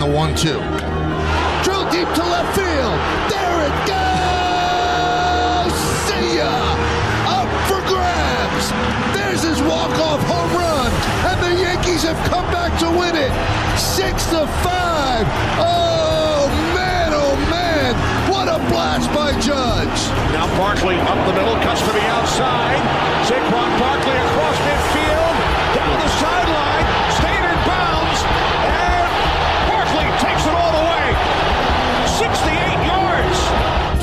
the 1-2. Drill deep to left field. There it goes. See ya. Up for grabs. There's his walk-off home run. And the Yankees have come back to win it. 6-5. Oh, man. What a blast by Judge. Now Barkley up the middle, cuts to the outside. Saquon Barkley across midfield. Down the sideline. Stayed in bounds. And Barkley takes it all the way. 68 yards.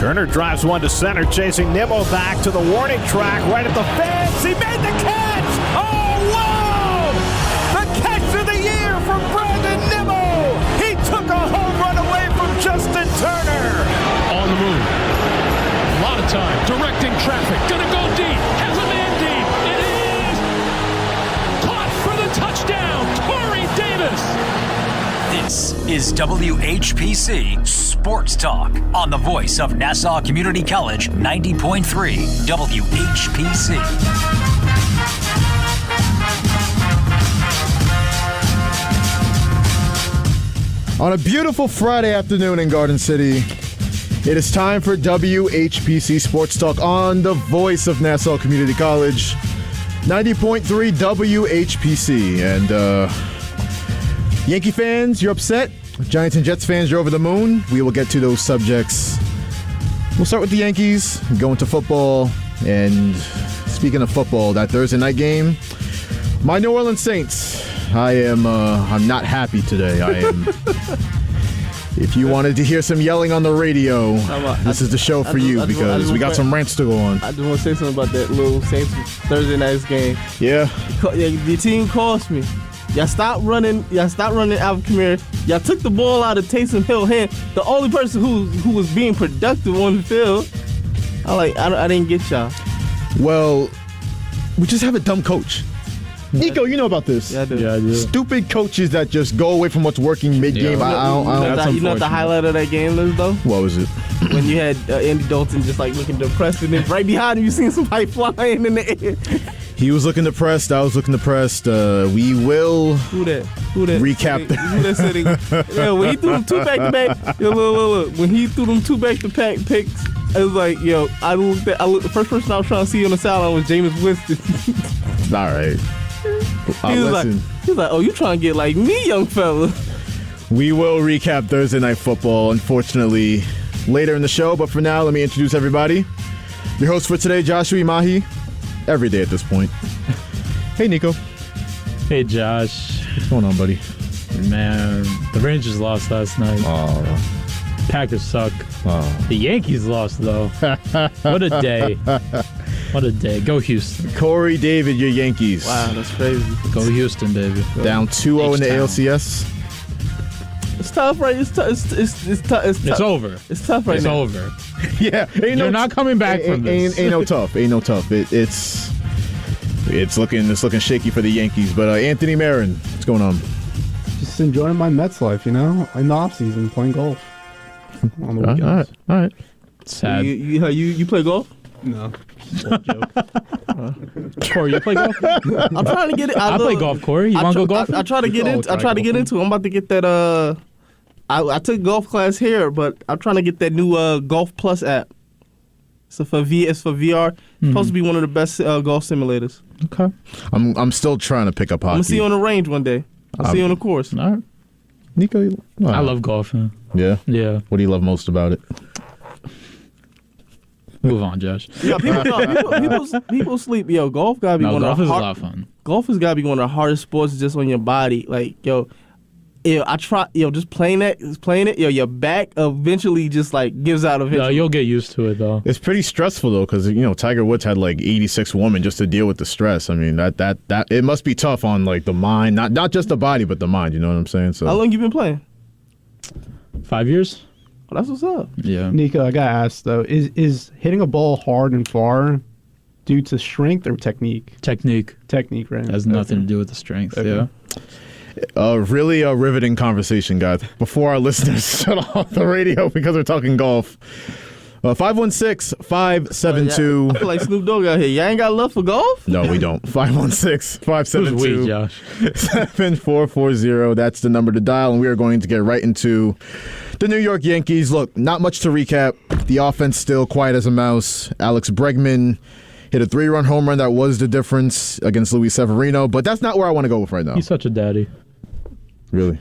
Turner drives one to center, chasing Nimmo back to the warning track right at the fence. He made the catch! Oh, whoa! The catch of the year from Brandon Nimmo! He took a home run away from Justin Turner! On the move. A lot of time. Directing traffic. Gonna go deep. Has a man deep. It is caught for the touchdown. Kory Davis. This is WHPC Sports Talk on the voice of Nassau Community College, 90.3 WHPC. On a beautiful Friday afternoon in Garden City, it is time for WHPC Sports Talk on the voice of Nassau Community College, 90.3 WHPC. And Yankee fans, you're upset. Giants and Jets fans, you're over the moon. We will get to those subjects. We'll start with the Yankees, go into football. And speaking of football, that Thursday night game, my New Orleans Saints. I'm not happy today. I am. If you wanted to hear some yelling on the radio, this is the show for you because we got some rants to go on. I just want to say something about that little Saints Thursday night's game. Yeah. The team cost me. Y'all stopped running Alvin Kamara. Y'all took the ball out of Taysom Hill's hand. The only person who was being productive on the field. I didn't get y'all. Well, we just have a dumb coach. Nico, you know about this. Yeah, I do. Yeah, I do. Stupid coaches that just go away from what's working mid-game. Yeah. You know what the highlight of that game is, though? What was it? When you had Andy Dalton just looking depressed, and then right behind him, you seen somebody flying in the air. He was looking depressed. I was looking depressed. We will Who that? recap that. Who that sitting? Yeah, when he threw them two back-to-back. Yo, look. When he threw them two back-to-back picks, it was like, yo, the first person I was trying to see on the sideline was Jameis Winston. All right. He was like, oh, you trying to get like me, young fella. We will recap Thursday Night Football, unfortunately, later in the show. But for now, let me introduce everybody. Your host for today, Joshua Umahi. Every day at this point. Hey, Nico. Hey, Josh. What's going on, buddy? Man, the Rangers lost last night. Oh. Packers suck. Oh. The Yankees lost, though. What a day. What a day. Go Houston. Kory, David, your Yankees. Wow, that's crazy. Go Houston, baby. Go. Down 2-0 in the H-Town. ALCS. It's tough, right? It's tough. It's tough. It's over. It's tough right It's now. over. Yeah. You're not coming back from this. Ain't no tough. It's looking shaky for the Yankees. But Anthony Marin, what's going on? Just enjoying my Mets life, in the off season, playing golf on the weekends. All right. Sad. You play golf? No. Kory, you play golf? I'm trying to get it. I play golf, Kory. You want to go golf? I try to get into. I try to get into it. I'm about to get that. I took golf class here, but I'm trying to get that new Golf Plus app. It's for VR. It's supposed to be one of the best golf simulators. Okay. I'm still trying to pick up hockey. I'm gonna see you on the range one day. I'll see you on the course. All right. Nico, I love golf, man. Yeah? Yeah. What do you love most about it? Move on, Josh. Yeah, people sleep. Yo, golf gotta be one golf of is the a lot of fun. Golf has gotta be one of the hardest sports just on your body. Like, I try. Just playing it. Your back eventually just gives out eventually. No, you'll get used to it though. It's pretty stressful though, because Tiger Woods had 86 women just to deal with the stress. I mean, that it must be tough on the mind, not just the body, but the mind. You know what I'm saying? So how long you been playing? 5 years. Oh, that's what's up. Yeah. Nico, I gotta ask though, is hitting a ball hard and far due to strength or technique? Technique. Technique, right? It has nothing to do with the strength. Okay. Yeah. Really a riveting conversation, guys. Before our listeners shut off the radio because we're talking golf, 516-572. I feel like Snoop Dogg out here. Y'all ain't got love for golf? No, we don't. 516-572. Josh? 7440. That's the number to dial, and we are going to get right into the New York Yankees. Look, not much to recap. The offense still quiet as a mouse. Alex Bregman hit a 3-run home run that was the difference against Luis Severino, but that's not where I want to go with right now. He's such a daddy. Really?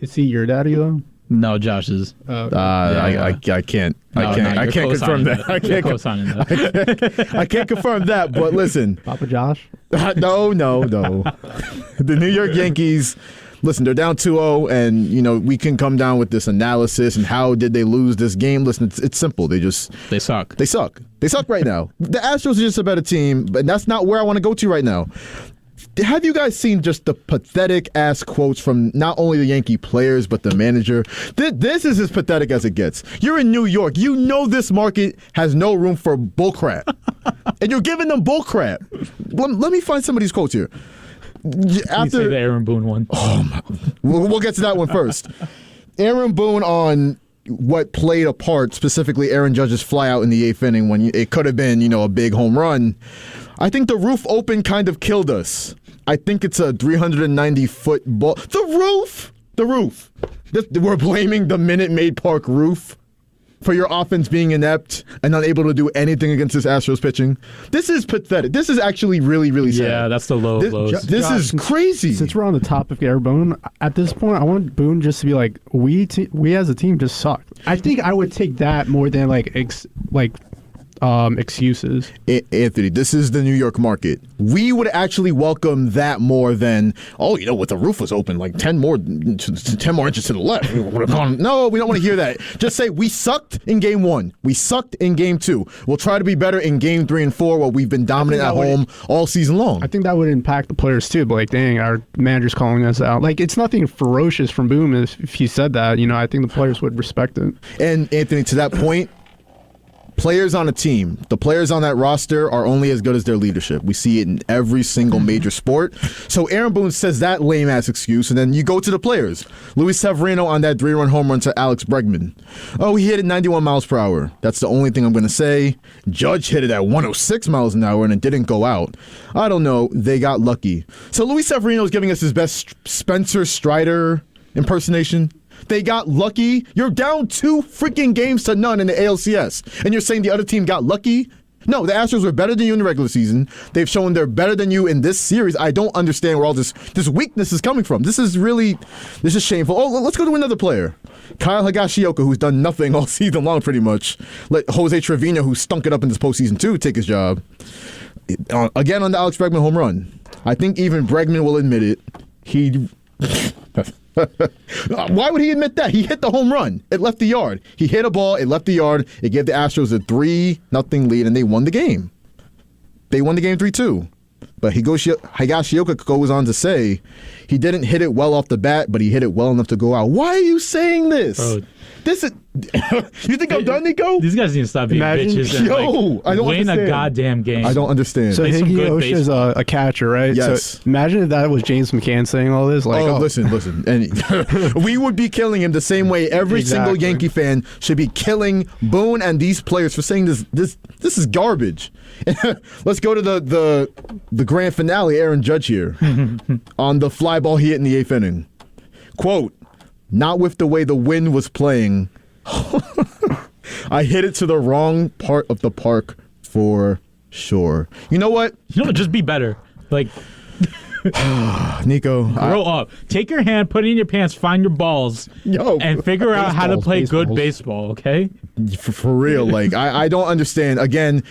Is he your daddy though? No, Josh's. I can't. I can't confirm that. I can't confirm that. But listen, Papa Josh. No. The New York Yankees. Listen, they're down 2-0, and we can come down with this analysis and how did they lose this game. Listen, it's simple. They suck. They suck right now. The Astros are just a better team, but that's not where I want to go to right now. Have you guys seen just the pathetic-ass quotes from not only the Yankee players, but the manager? This is as pathetic as it gets. You're in New York. You know this market has no room for bullcrap. And you're giving them bullcrap. Let me find some of these quotes here. After say the Aaron Boone one. We'll get to that one first. Aaron Boone on what played a part, specifically Aaron Judge's flyout in the 8th inning when it could have been, a big home run. I think the roof open kind of killed us. I think it's a 390-foot ball. The roof. We're blaming the Minute Maid Park roof for your offense being inept and unable to do anything against this Astros pitching. This is pathetic. This is actually really, really sad. Yeah, that's the low blows. This is crazy. Since we're on the topic of Aaron Boone, at this point, I want Boone just to be like, we as a team just suck. I think I would take that more than excuses. Anthony, this is the New York market. We would actually welcome that more than, with the roof was open, like 10 more inches to the left. No, we don't want to hear that. Just say we sucked in game 1. We sucked in game 2. We'll try to be better in game 3 and 4 where we've been dominant at home all season long. I think that would impact the players too. But like, dang, our manager's calling us out. Like, it's nothing ferocious from Boone if he said that. I think the players would respect it. And Anthony, to that point, players on a team, the players on that roster are only as good as their leadership. We see it in every single major sport. So Aaron Boone says that lame-ass excuse, and then you go to the players. Luis Severino on that 3-run home run to Alex Bregman. Oh, he hit it 91 miles per hour. That's the only thing I'm going to say. Judge hit it at 106 miles an hour, and it didn't go out. I don't know. They got lucky. So Luis Severino is giving us his best Spencer Strider impersonation. They got lucky. You're down 2 freaking games to none in the ALCS. And you're saying the other team got lucky? No, the Astros were better than you in the regular season. They've shown they're better than you in this series. I don't understand where all this weakness is coming from. This is shameful. Oh, let's go to another player. Kyle Higashioka, who's done nothing all season long pretty much. Let Jose Trevino, who stunk it up in this postseason too, take his job. Again on the Alex Bregman home run. I think even Bregman will admit it. Why would he admit that? He hit the home run. It left the yard. He hit a ball. It left the yard. It gave the Astros a 3-0 lead, and they won the game. They won the game 3-2. But Higashioka goes on to say he didn't hit it well off the bat, but he hit it well enough to go out. Why are you saying this? Bro. This is. You think I'm done, Nico? These guys need to stop being bitches and I don't win understand. a goddamn game. I don't understand. So Higgy is a catcher, right? Yes. So imagine if that was James McCann saying all this. Like, listen. And we would be killing him the same way every single Yankee fan should be killing Boone and these players for saying this is garbage. Let's go to the grand finale. Aaron Judge here on the fly ball he hit in the 8th inning. Quote, "Not with the way the wind was playing. I hit it to the wrong part of the park for sure." You know what? Just be better. Like, Nico, grow up. Take your hand, put it in your pants, find your balls, and figure out how to play good baseball, okay? For real. Like, I don't understand. Again,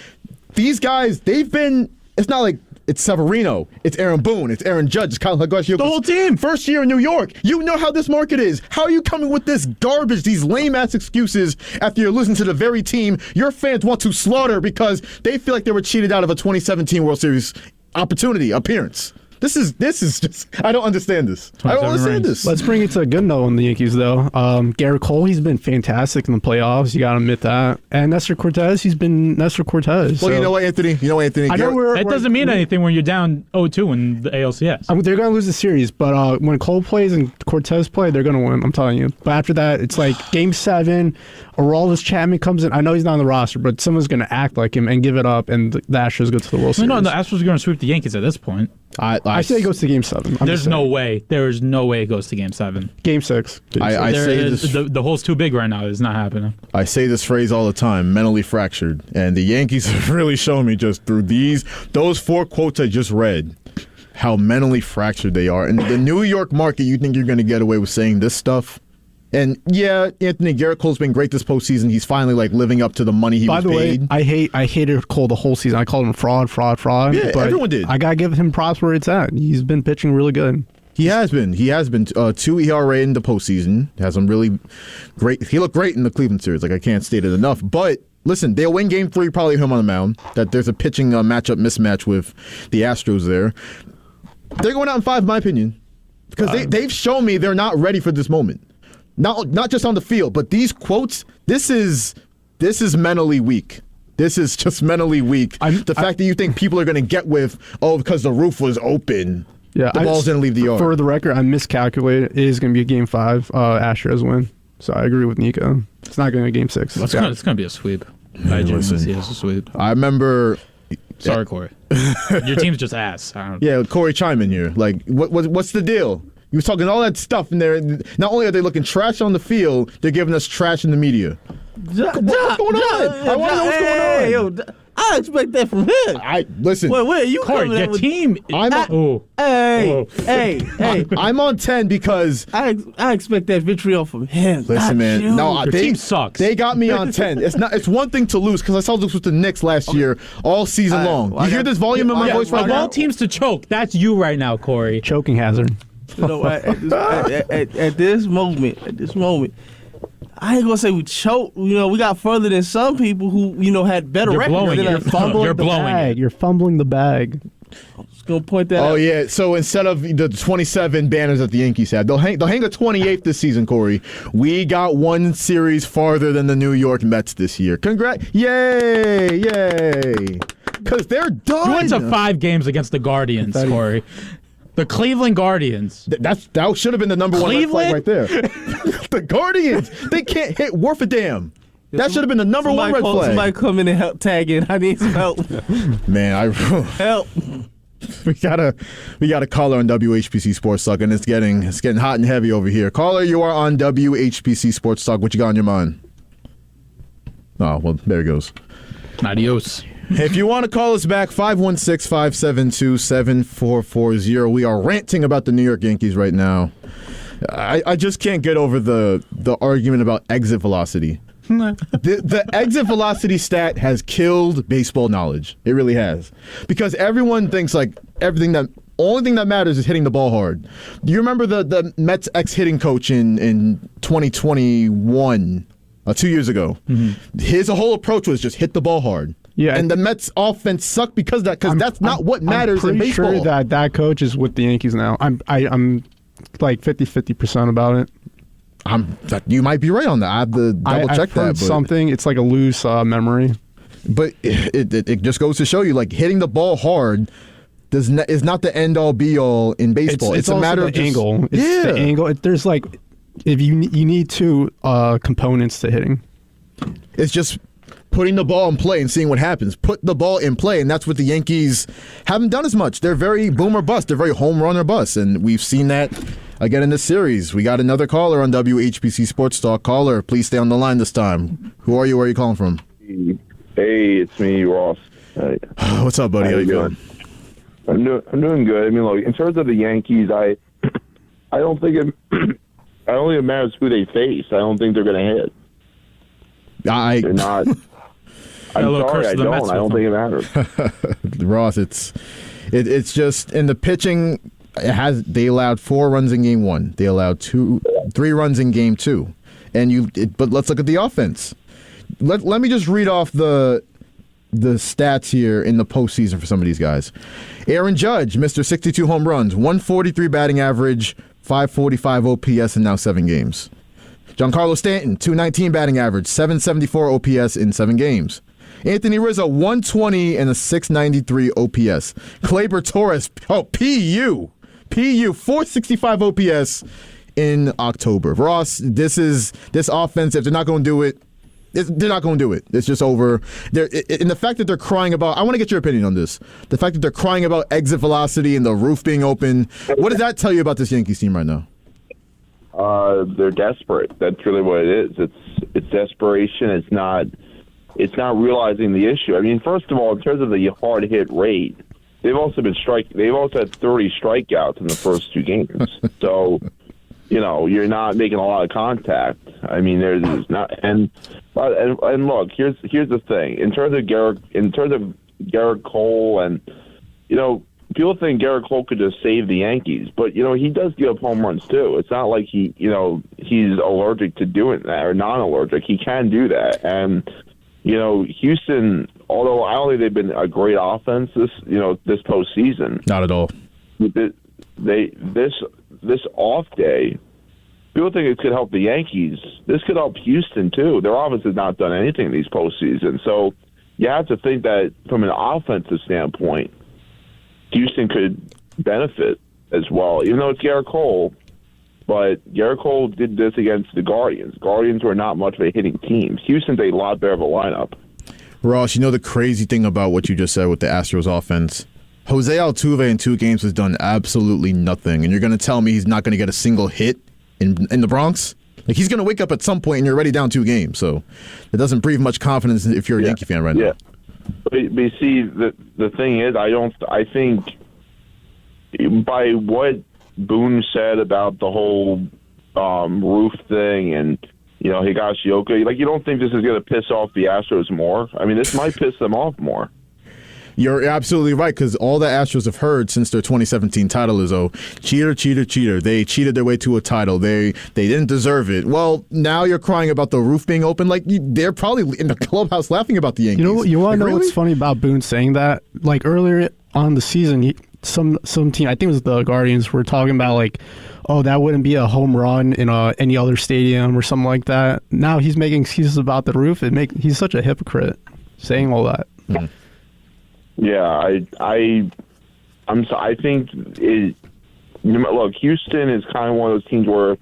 these guys, it's not like it's Severino, it's Aaron Boone, it's Aaron Judge, it's Kyle Higashioka. The whole team. First year in New York. You know how this market is. How are you coming with this garbage, these lame-ass excuses after you're losing to the very team your fans want to slaughter because they feel like they were cheated out of a 2017 World Series appearance? This is just. I don't understand this. I don't understand this. Let's bring it to a good note on the Yankees, though. Garrett Cole, he's been fantastic in the playoffs. You got to admit that. And Nestor Cortez, he's been Nestor Cortez. Well, you know what, Anthony? I know that doesn't mean anything when you're down 0-2 in the ALCS. They're going to lose the series, but when Cole plays and Cortez play, they're going to win. I'm telling you. But after that, it's like Game 7. Aroldis Chapman comes in. I know he's not on the roster, but someone's going to act like him and give it up, and the Astros go to the World Series. No, the Astros are going to sweep the Yankees at this point. I say it goes to Game 7. There's no way. There is no way it goes to Game 7. Game 6. I say this. The hole's too big right now. It's not happening. I say this phrase all the time: mentally fractured, and the Yankees have really shown me just through those 4 quotes I just read how mentally fractured they are. And the New York market, you think you're going to get away with saying this stuff? And yeah, Anthony, Garrett Cole's been great this postseason. He's finally living up to the money he was paid. By the way, I hated Cole the whole season. I called him fraud. Yeah, but everyone did. I gotta give him props where it's at. He's been pitching really good. He has been. 2 ERA in the postseason. Has him really great. He looked great in the Cleveland series. I can't state it enough. But listen, they'll win Game 3. Probably him on the mound. That there's a pitching mismatch with the Astros there. They're going out in 5, in my opinion, because they've shown me they're not ready for this moment. Not just on the field, but these quotes. This is mentally weak. This is just mentally weak. The fact that you think people are going to get with, because the roof was open. Yeah, the balls didn't leave the yard. For the record, I miscalculated. It is going to be a Game 5 Astros win. So I agree with Nico. It's not going to be Game 6. It's going to be a sweep. I genuinely see it as a sweep. I remember. Sorry, Kory. Your team's just ass. Yeah, Kory, chime in here. What's the deal? He was talking all that stuff in there. Not only are they looking trash on the field, they're giving us trash in the media. What's going on? I want to know what's going on. I expect that from him. Listen. Wait, are you Kory, your team. Hey. I'm on 10 because I expect that vitriol from him. Listen, man. You. No, your team sucks. They got me on 10. It's one thing to lose because I saw this with the Knicks last year all season long. You hear this volume in my voice right now? Of all teams to choke, that's you right now, Kory. Choking hazard. At this moment, I ain't gonna say we choked. We got further than some people who had better records. You're fumbling the bag. I'm just gonna point that out. Oh yeah. So instead of the 27 banners that the Yankees had, they'll hang a 28th this season, Kory. We got one series farther than the New York Mets this year. Congrats! Yay! Because they're done. You went to 5 games against the Guardians, Kory. The Cleveland Guardians. That should have been the number 1 red flag right there. The Guardians. They can't hit worth a damn. That should have been the number 1 red flag. Somebody come in and help tag in. I need some help. Man, help. We got a caller on WHPC Sports Talk, and it's getting hot and heavy over here. Caller, you are on WHPC Sports Talk. What you got on your mind? Oh, well, there it goes. Adios. If you want to call us back, 516-572-7440. We are ranting about the New York Yankees right now. I just can't get over the argument about exit velocity. The exit velocity stat has killed baseball knowledge. It really has. Because everyone thinks only thing that matters is hitting the ball hard. Do you remember the Mets ex-hitting coach in 2021, 2 years ago? Mm-hmm. His whole approach was just hit the ball hard. Yeah, and the Mets offense sucked because that's not what matters in baseball. I'm pretty sure that coach is with the Yankees now. I'm like 50% about it. You might be right on that. I have to double check that. But something. It's like a loose memory. But it just goes to show you, hitting the ball hard is not the end all be all in baseball. It's a matter of the angle. It's the angle. There's if you need 2 components to hitting. It's just putting the ball in play and seeing what happens. Put the ball in play, and that's what the Yankees haven't done as much. They're very boom or bust. They're very home run or bust, and we've seen that again in this series. We got another caller on WHPC Sports Talk. Caller, please stay on the line this time. Who are you? Where are you calling from? Hey, it's me, Ross. Hey. What's up, buddy? How you doing? I'm doing good. I mean, look, in terms of the Yankees, I don't think it matters who they face. I don't think they're going to hit. They're not. I'm sorry, I don't. I don't think it matters. Ross, it's just in the pitching. They allowed 4 runs in Game 1. They allowed 3 runs in Game 2, but let's look at the offense. Let me just read off the the stats here in the postseason for some of these guys. Aaron Judge, Mr. 62 home runs, 143 batting average, 545 OPS in now 7 games. Giancarlo Stanton, 219 batting average, 774 OPS in 7 games. Anthony Rizzo, 120 and a 693 OPS. Gleyber Torres, PU, 465 OPS in October. Ross, this offense, if they're not going to do it, they're not going to do it. It's just over. And the fact that they're crying about, I want to get your opinion on this. The fact that they're crying about exit velocity and the roof being open, what does that tell you about this Yankees team right now? They're desperate. That's really what it is. It's desperation. It's not realizing the issue. I mean, first of all, in terms of the hard hit rate, they've also had 30 strikeouts in the first 2 games. So, you're not making a lot of contact. I mean, there's not. And look, here's the thing. In terms of Garrett Cole, and people think Garrett Cole could just save the Yankees, but he does give up home runs too. It's not like he's allergic to doing that or non-allergic. He can do that, and Houston. Although I don't think they've been a great offense this postseason. Not at all. This off day, people think it could help the Yankees. This could help Houston too. Their offense has not done anything these postseason, so you have to think that from an offensive standpoint, Houston could benefit as well. Even though it's Garrett Cole, but Garrett Cole did this against the Guardians. Guardians were not much of a hitting team. Houston's a lot better of a lineup. Ross, the crazy thing about what you just said with the Astros offense? Jose Altuve in 2 games has done absolutely nothing, and you're going to tell me he's not going to get a single hit in the Bronx? Like, he's going to wake up at some point and you're already down 2 games, so it doesn't breathe much confidence if you're a Yankee fan right now. But you see, the thing is, I think by what Boone said about the whole roof thing and Higashioka, you don't think this is going to piss off the Astros more? I mean, this might piss them off more. You're absolutely right, because all the Astros have heard since their 2017 title is, cheater, cheater, cheater. They cheated their way to a title. They didn't deserve it. Well, now you're crying about the roof being open. They're probably in the clubhouse laughing about the Yankees. You want to know what's funny about Boone saying that? Earlier on the season, some team, I think it was the Guardians, were talking about that wouldn't be a home run in any other stadium or something like that. Now he's making excuses about the roof. He's such a hypocrite saying all that. Mm-hmm. Yeah, I think look, Houston is kind of one of those teams where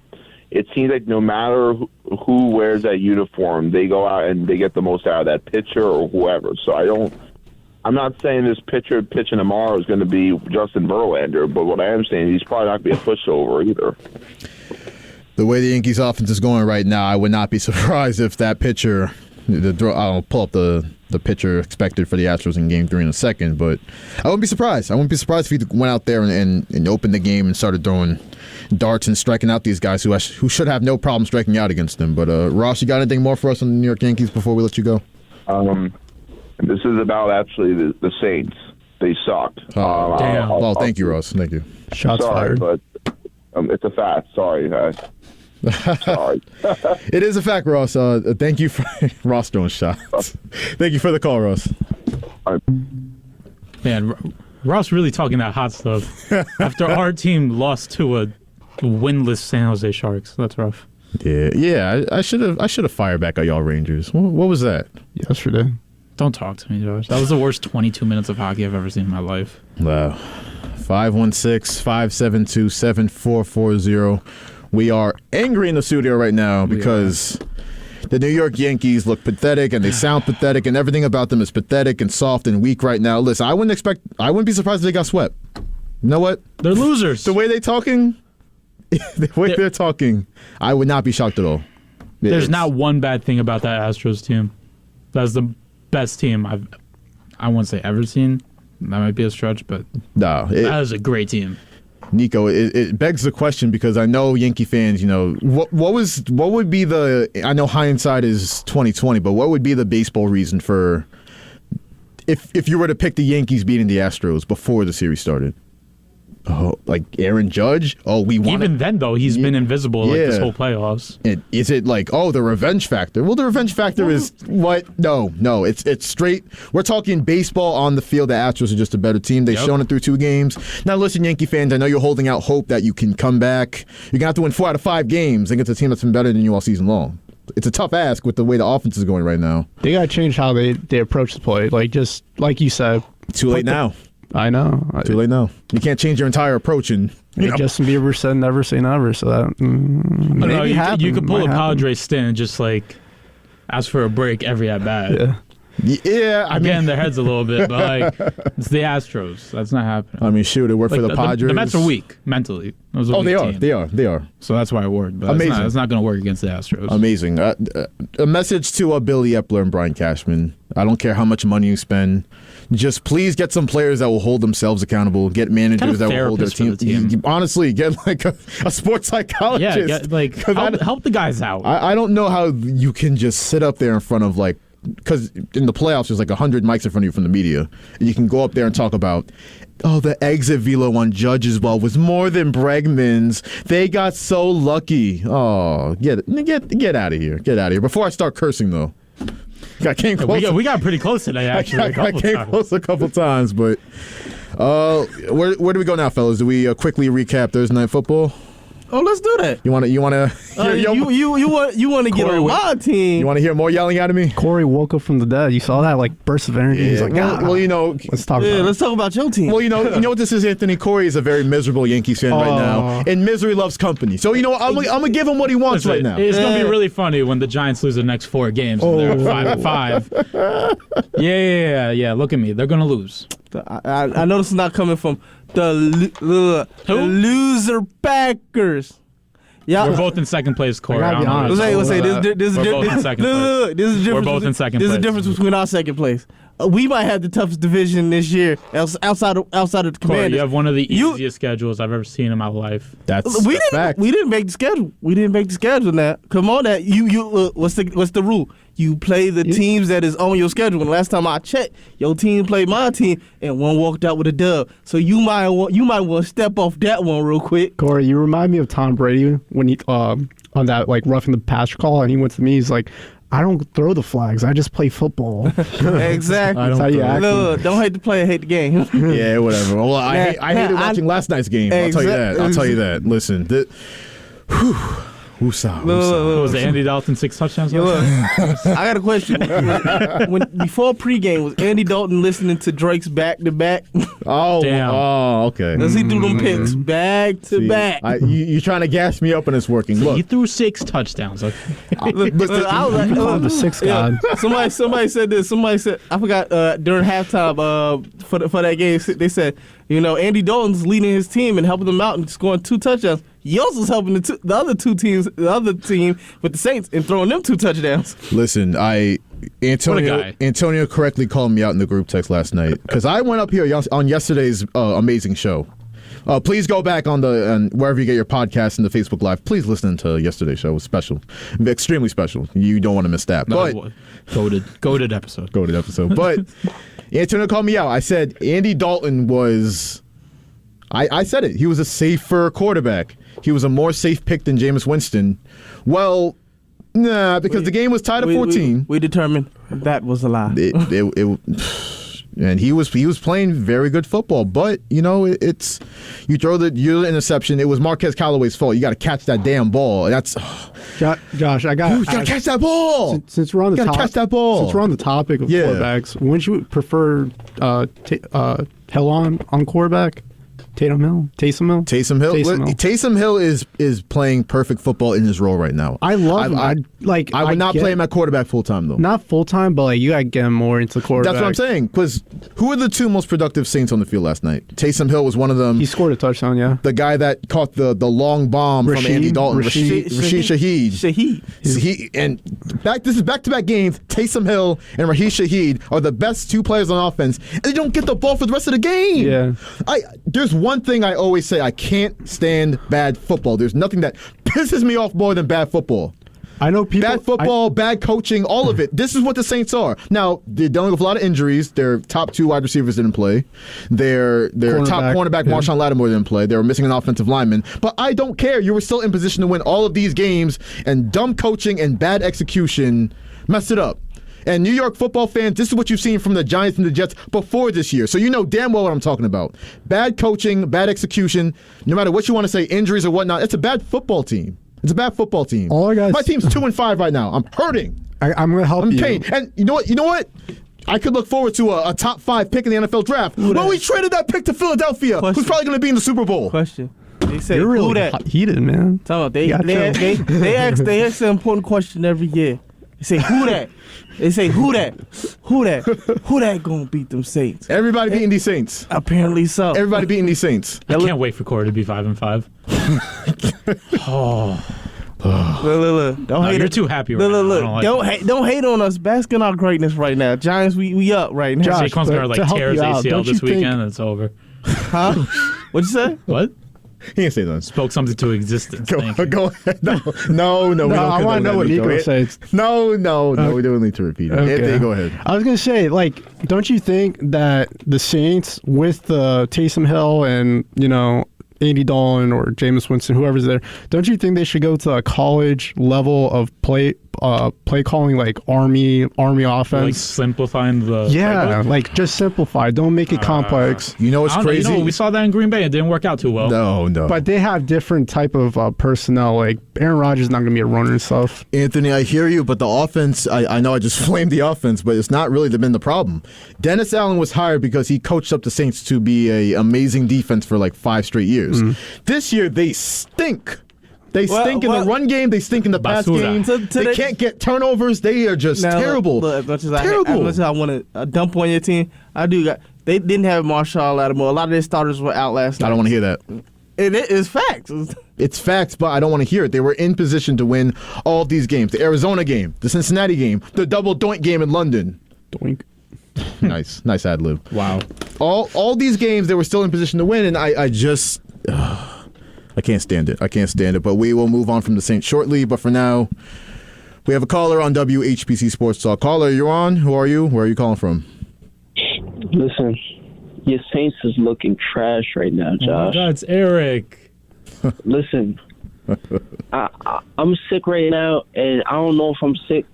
it seems like no matter who wears that uniform, they go out and they get the most out of that pitcher or whoever. So I'm not saying this pitcher pitching tomorrow is going to be Justin Verlander, but what I am saying, he's probably not going to be a pushover either. The way the Yankees offense is going right now, I would not be surprised if that pitcher, I'll pull up the pitcher expected for the Astros in Game 3 in a second, but I wouldn't be surprised. I wouldn't be surprised if he went out there and opened the game and started throwing darts and striking out these guys who should have no problem striking out against them. But Ross, you got anything more for us on the New York Yankees before we let you go? This is about actually the Saints. They sucked. Damn. Well, thank you, Ross. Thank you. Shots fired. But it's a fact. Sorry, guys. Sorry. It is a fact, Ross. Thank you for Ross throwing shots. Thank you for the call, Ross. Man, Ross really talking that hot stuff after our team lost to a winless San Jose Sharks. That's rough. Yeah. I should have fired back at y'all Rangers. What was that? Yesterday. Don't talk to me, Josh. That was the worst 22 minutes of hockey I've ever seen in my life. Wow. 516-572-7440. We are angry in the studio right now because the New York Yankees look pathetic and they sound pathetic and everything about them is pathetic and soft and weak right now. Listen, I wouldn't be surprised if they got swept. You know what? They're losers. The way they're talking, I would not be shocked at all. There's not one bad thing about that Astros team. That's the best team I won't say ever seen. That might be a stretch, but that is a great team. Nico, it begs the question because I know Yankee fans, what would be I know hindsight is 2020, but what would be the baseball reason for if you were to pick the Yankees beating the Astros before the series started? like Aaron Judge. Even then, though, he's been invisible this whole playoffs. Is it like, the revenge factor? Well, the revenge factor is what? No, it's straight. We're talking baseball on the field. The Astros are just a better team. They've shown it through 2 games. Now, listen, Yankee fans, I know you're holding out hope that you can come back. You're gonna have to win 4 out of 5 games against a team that's been better than you all season long. It's a tough ask with the way the offense is going right now. They gotta change how they approach the play. Like, just like you said, too late now. I know. Too late now. You can't change your entire approach. And Justin Bieber said never say never, so that maybe you could pull a Padres stint and just like ask for a break every at bat. Yeah, I mean, their heads a little bit, but like it's the Astros. That's not happening. I mean, shoot, it worked for the Padres. The Mets are weak mentally. They are. So that's why it worked. But amazing. It's not going to work against the Astros. Amazing. A message to Billy Epler and Brian Cashman. I don't care how much money you spend. Just please get some players that will hold themselves accountable. Get managers that will hold their team. Honestly, get like a sports psychologist. Yeah, help the guys out. I don't know how you can just sit up there in front of because in the playoffs there's 100 mics in front of you from the media, and you can go up there and talk about, the exit velo on Judge as well was more than Bregman's. They got so lucky. Oh, get out of here. Get out of here. Before I start cursing, though. I came close. We got pretty close today, actually. I came close a couple times, but where do we go now, fellas? Do we quickly recap Thursday Night Football? Oh, let's do that. You want to? You want to get on my team? You want to hear more yelling out of me? Kory woke up from the dead. You saw that burst of energy. Yeah. He's like, let's talk. Let's talk about your team. Well, you know what this is, Anthony. Kory is a very miserable Yankees fan right now, and misery loves company. So I'm gonna give him what he wants right now. It's gonna be really funny when the Giants lose the next 4 games. And they're 5-5. Yeah. Look at me. They're gonna lose. I know this is not coming from the loser Packers. Yeah, we're both in second place, Kory. I gotta be honest. We're both in second place. We're both in second place. There's a difference between our second place. We might have the toughest division this year outside of the Commanders. Kory, you have one of the easiest schedules I've ever seen in my life. We didn't make the schedule. We didn't make the schedule. Now, come on, that what's the rule? You play the teams that is on your schedule. And last time I checked, your team played my team, and one walked out with a dub. So you might want to step off that one real quick. Kory, you remind me of Tom Brady when he on that roughing the passer call, and he went to me. He's like, I don't throw the flags. I just play football. Exactly. That's how you act. Don't hate the player, hate the game. Yeah, whatever. Well, I hated watching last night's game. I'll tell you that. Listen, was it Andy Dalton 6 touchdowns? I got a question. Before pregame, was Andy Dalton listening to Drake's back to back? Oh, damn. Oh, okay. Does he do them picks back to back? You're trying to gas me up and it's working. Look, he threw 6 touchdowns. I was like, the 6th god. Somebody said this. Somebody said, I forgot during halftime for that game. They said, Andy Dalton's leading his team and helping them out and scoring 2 touchdowns. He also was helping the other team with the Saints and throwing them 2 touchdowns. Listen, Antonio correctly called me out in the group text last night because I went up here on yesterday's amazing show. Please go back on wherever you get your podcast and the Facebook Live. Please listen to yesterday's show. It was special, extremely special. You don't want to miss that. But goated episode. Goated episode. But Antonio called me out. I said Andy Dalton was. I said it. He was a safer quarterback. He was a more safe pick than Jameis Winston. Well, nah, because the game was tied at 14. We determined that was a lie. And he was playing very good football, but it's you throw the interception. It was Marquez Callaway's fault. You got to catch that damn ball. That's Josh. You got to catch that ball. Since we're on the catch that ball. Since we're on the topic of quarterbacks, wouldn't you prefer Hill on quarterback? Taysom Hill is playing perfect football in his role right now. I love him. I would not play him at quarterback full time though. Not full time, but you gotta get him more into quarterback. That's what I'm saying. Because who are the 2 most productive Saints on the field last night? Taysom Hill was one of them. He scored a touchdown. Yeah, the guy that caught the long bomb from Andy Dalton, Rashid Shaheed. And this is back-to-back games. Taysom Hill and Rashid Shaheed are the best 2 players on offense, and they don't get the ball for the rest of the game. Yeah, there's one thing I always say: I can't stand bad football. There's nothing that pisses me off more than bad football. I know people. Bad football, bad coaching, all of it. This is what the Saints are. Now, they're dealing with a lot of injuries. Their top 2 wide receivers didn't play. Their top cornerback, Marshawn Lattimore, didn't play. They were missing an offensive lineman. But I don't care. You were still in position to win all of these games, and dumb coaching and bad execution messed it up. And New York football fans, this is what you've seen from the Giants and the Jets before this year. So you know damn well what I'm talking about. Bad coaching, bad execution, no matter what you want to say, injuries or whatnot, it's a bad football team. It's a bad football team. My team's 2-5 right now. I'm hurting. I'm going to help you. I'm in pain. And you know what? I could look forward to a top 5 pick in the NFL draft. Well, we traded that pick to Philadelphia, who's probably going to be in the Super Bowl. Question. They say, You're really who that? heated, man. They ask an important question every year. They say, who that? They say, who that? Who that gonna beat them Saints? Everybody beating these Saints. Apparently so. Everybody beating these Saints. I can't wait for Kory to be 5-5. Look. Don't hate. You're too happy right now. Don't hate on us. Bask in our greatness right now. Giants, we up right now. Josh, Saquon's gonna tear his ACL this weekend. It's over. Huh? What'd you say? What? He didn't say that. Spoke something to existence. Go ahead. No. I want to know what Nico says. No. We don't need to repeat it. Okay. Anthony, go ahead. I was going to say, don't you think that the Saints with Taysom Hill and, Andy Dalton or Jameis Winston, whoever's there, don't you think they should go to a college level of play calling, like Army offense? Like simplifying the playbook? Just simplify. Don't make it complex. You know what's crazy? We saw that in Green Bay. It didn't work out too well. No. But they have different type of personnel. Like Aaron Rodgers is not going to be a runner and stuff. Anthony, I hear you, but the offense, I know I just flamed the offense, but it's not really been the problem. Dennis Allen was hired because he coached up the Saints to be an amazing defense for like 5 straight years. This year, they stink. They stink in the run game. They stink in the pass game. They can't get turnovers. They are just terrible. Look, as much as I want to dump on your team, they didn't have Marshawn Lattimore. A lot of their starters were out last night. I don't want to hear that. It is facts. It's facts, but I don't want to hear it. They were in position to win all of these games. The Arizona game, the Cincinnati game, the double doink game in London. Doink. Nice ad lib. Wow. All these games, they were still in position to win, and I just... I can't stand it. But we will move on from the Saints shortly. But for now, we have a caller on WHPC Sports Talk. Caller, you're on. Who are you? Where are you calling from? Listen, your Saints is looking trash right now, Josh. That's Eric. Listen, I'm sick right now, and I don't know if I'm sick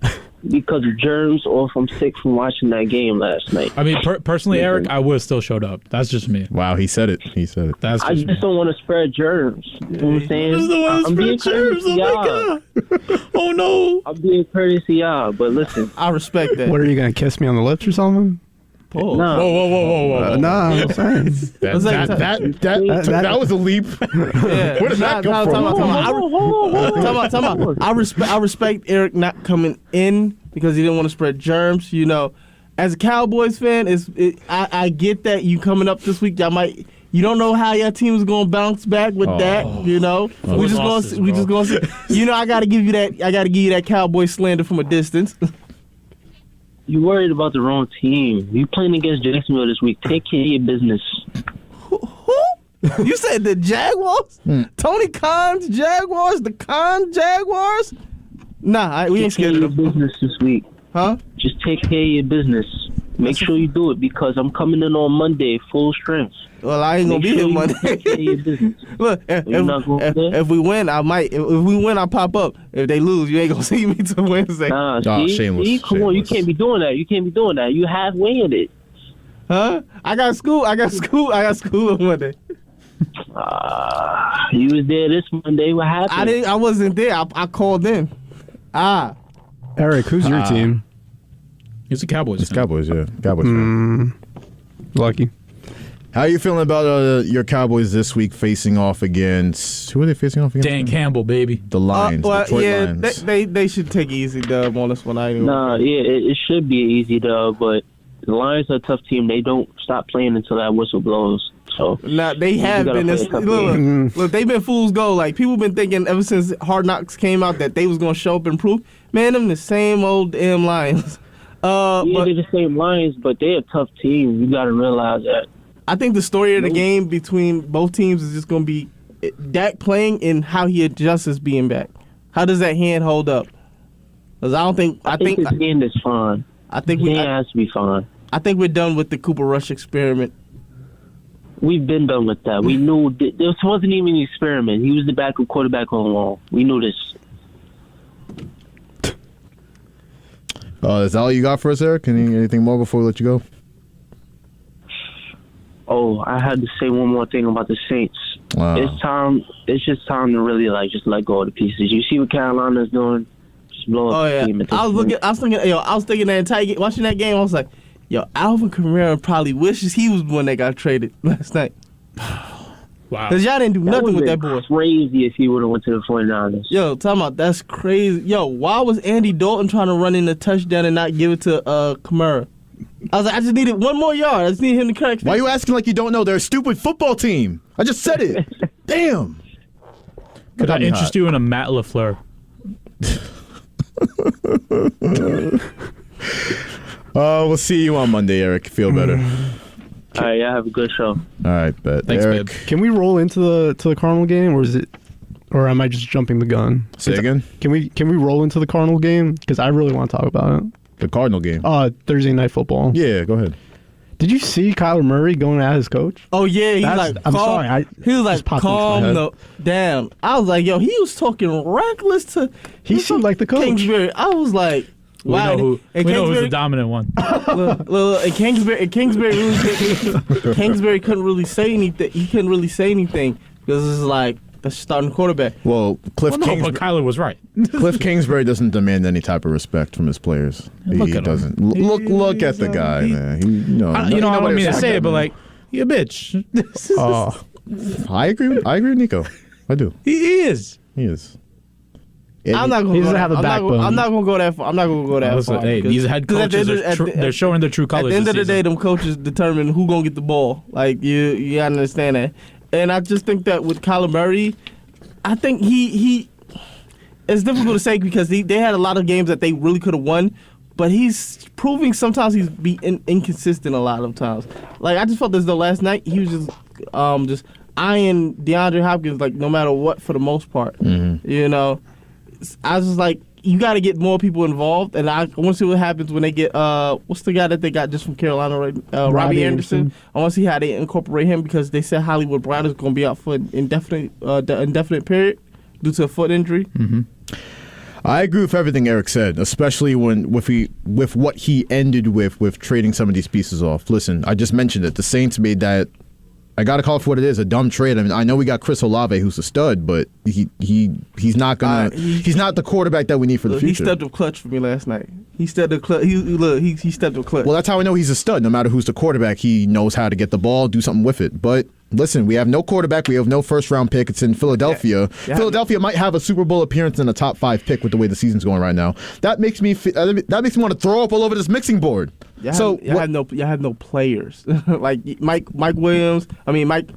because of germs or if I'm sick from watching that game last night. I mean, personally, Eric, I would have still showed up. That's just me. Wow, he said it. That's I just don't want to spread germs. You know what I'm saying? I'm being courteous to y'all. Oh, no. I'm being courteous to y'all, but listen. I respect that. What, are you going to kiss me on the lips or something? No. Whoa. No, I'm saying. That was a leap. Where did that come from? I respect Eric not coming in because he didn't want to spread germs. As a Cowboys fan, I get that you coming up this week. You don't know how your team is gonna bounce back with that. We just gonna see. I gotta give you that. I gotta give you that Cowboy slander from a distance. You worried about the wrong team. You playing against Jacksonville this week. Take care of your business. Who? You said the Jaguars? Tony Khan's Jaguars? The Khan Jaguars? Nah, we ain't scared of them. Take care of your business this week. Huh? Just take care of your business. Make sure you do it because I'm coming in on Monday full strength. Well, I ain't gonna be here Monday. Look, if we win, I might. If we win, I pop up. If they lose, you ain't gonna see me till Wednesday. Nah, shameless. Come on, you can't be doing that. You halfway in it. Huh? I got school on Monday. You was there this Monday. What happened? I wasn't there. I called in. Eric, who's your team? It's the Cowboys. It's Cowboys, yeah. Cowboys. Lucky. How are you feeling about your Cowboys this week facing off against... Who are they facing off against? Dan Campbell, baby. The Lions. Detroit Lions. They should take an easy dub on this one. It should be an easy dub, but the Lions are a tough team. They don't stop playing until that whistle blows. So they have been. Look, they've been fool's gold. Like, people been thinking ever since Hard Knocks came out that they was going to show up and prove. Man, them the same old damn Lions. They're the same Lions, but they're a tough team. You got to realize that. I think the story of the game between both teams is just going to be Dak playing and how he adjusts as being back. How does that hand hold up? Because I think this end is fine. I think it has to be fine. I think we're done with the Cooper Rush experiment. We've been done with that. We knew this wasn't even an experiment. He was the backup quarterback all along. We knew this. Is that all you got for us, Eric? Anything more before we let you go? Oh, I had to say one more thing about the Saints. Wow. It's just time to really just let go of the pieces. You see what Carolina's doing? Just blow up the team. I was thinking that entire game, watching that game. I was like, yo, Alvin Kamara probably wishes he was the one that got traded last night. Wow. Because y'all didn't do nothing with that boy. Crazy if he would have went to the 49ers. Yo, talking about that's crazy. Yo, why was Andy Dalton trying to run in the touchdown and not give it to Kamara? I was like, I just needed one more yard. I just need him to correct. Why are you asking like you don't know? They're a stupid football team. I just said it. Damn. Could I interest you in a Matt LaFleur? We'll see you on Monday, Eric. Feel better. All right, yeah, have a good show. All right, bet. Thanks, Eric. babe. Can we roll into the Cardinal game, or am I just jumping the gun? Say again? Can we roll into the Cardinal game? Because I really want to talk about it. The Cardinal game. Thursday Night Football. Yeah, go ahead. Did you see Kyler Murray going at his coach? Oh yeah, he's like, I'm sorry. He was like, calm down. I was like, yo, he was talking reckless to. He seemed like the coach. Kingsbury. I was like, wow. We know who's the dominant one. Look, and Kingsbury really Kingsbury couldn't really say anything. He couldn't really say anything because it's like the starting quarterback. Well, but Kyler was right. Cliff Kingsbury doesn't demand any type of respect from his players. He doesn't. Look at the guy, man. I don't mean to say it, but like, you a bitch. I agree with Nico. I do. He is. He is. I'm not gonna. He doesn't have a backbone. I'm not gonna go that far. I'm not gonna go that far. Hey, these head coaches they're showing their true colors. At the end of the day, them coaches determine who gonna get the ball. Like you gotta understand that. And I just think that with Kyler Murray, I think he it's difficult to say because they had a lot of games that they really could have won, but he's proving sometimes he's inconsistent a lot of times. Like I just felt as though last night he was just eyeing DeAndre Hopkins like no matter what for the most part. Mm-hmm. You know, I was just like, you got to get more people involved, and I want to see what happens when they get what's the guy that they got just from Carolina, right? Robbie Anderson. I want to see how they incorporate him because they said Hollywood Brown is going to be out for an indefinite period due to a foot injury. Mm-hmm. I agree with everything Eric said, especially with what he ended with trading some of these pieces off. Listen, I just mentioned it. The Saints made that. I gotta call it for what it is, a dumb trade. I mean, I know we got Chris Olave, who's a stud, but he's not gonna. He's not the quarterback that we need for the future. He stepped up clutch for me last night. He stepped up clutch. He stepped up clutch. Well, that's how I know he's a stud. No matter who's the quarterback, he knows how to get the ball, do something with it. But listen, we have no quarterback. We have no first-round pick. It's in Philadelphia. Yeah. Philadelphia might have a Super Bowl appearance and a top 5 pick with the way the season's going right now. That makes me want to throw up all over this mixing board. Y'all have no players like Mike Williams.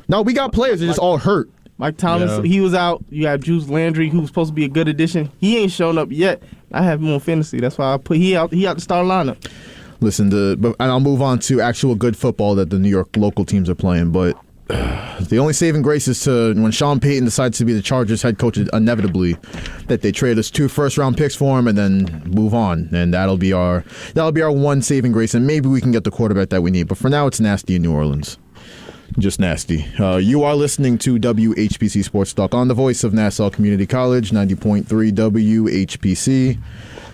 No, we got players. They're just all hurt. Mike Thomas, He was out. You have Juice Landry, who was supposed to be a good addition. He ain't shown up yet. I have him on fantasy. That's why I put he out the starting lineup. Listen, and I'll move on to actual good football that the New York local teams are playing, but the only saving grace is when Sean Payton decides to be the Chargers head coach, inevitably that they trade us 2 first-round picks for him and then move on, and that'll be our one saving grace, and maybe we can get the quarterback that we need. But for now, it's nasty in New Orleans, just nasty. You are listening to WHPC Sports Talk on the voice of Nassau Community College, 90.3 WHPC.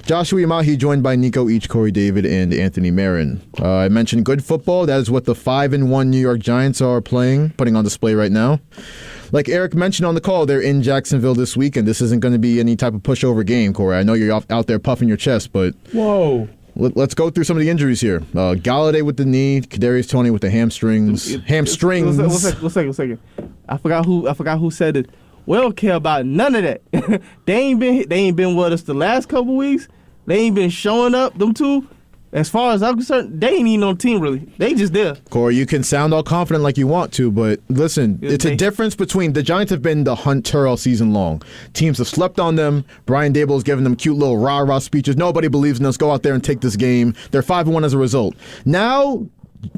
Joshua Umahi joined by Nico Each, Kory David, and Anthony Marin. I mentioned good football. That is what the 5-1 New York Giants are putting on display right now. Like Eric mentioned on the call, they're in Jacksonville this week, and this isn't going to be any type of pushover game, Kory. I know you're out there puffing your chest, but whoa. Let's go through some of the injuries here. Galladay with the knee, Kadarius Toney with the hamstrings. One second. I forgot who said it. We don't care about none of that. They ain't been with us the last couple weeks. They ain't been showing up. Them two, as far as I'm concerned, they ain't even on the team really. They just there. Kory, you can sound all confident like you want to, but listen, it's a difference between the Giants have been the hunter all season long. Teams have slept on them. Brian Daboll's giving them cute little rah-rah speeches. Nobody believes in us. Go out there and take this game. They're 5-1 as a result. Now,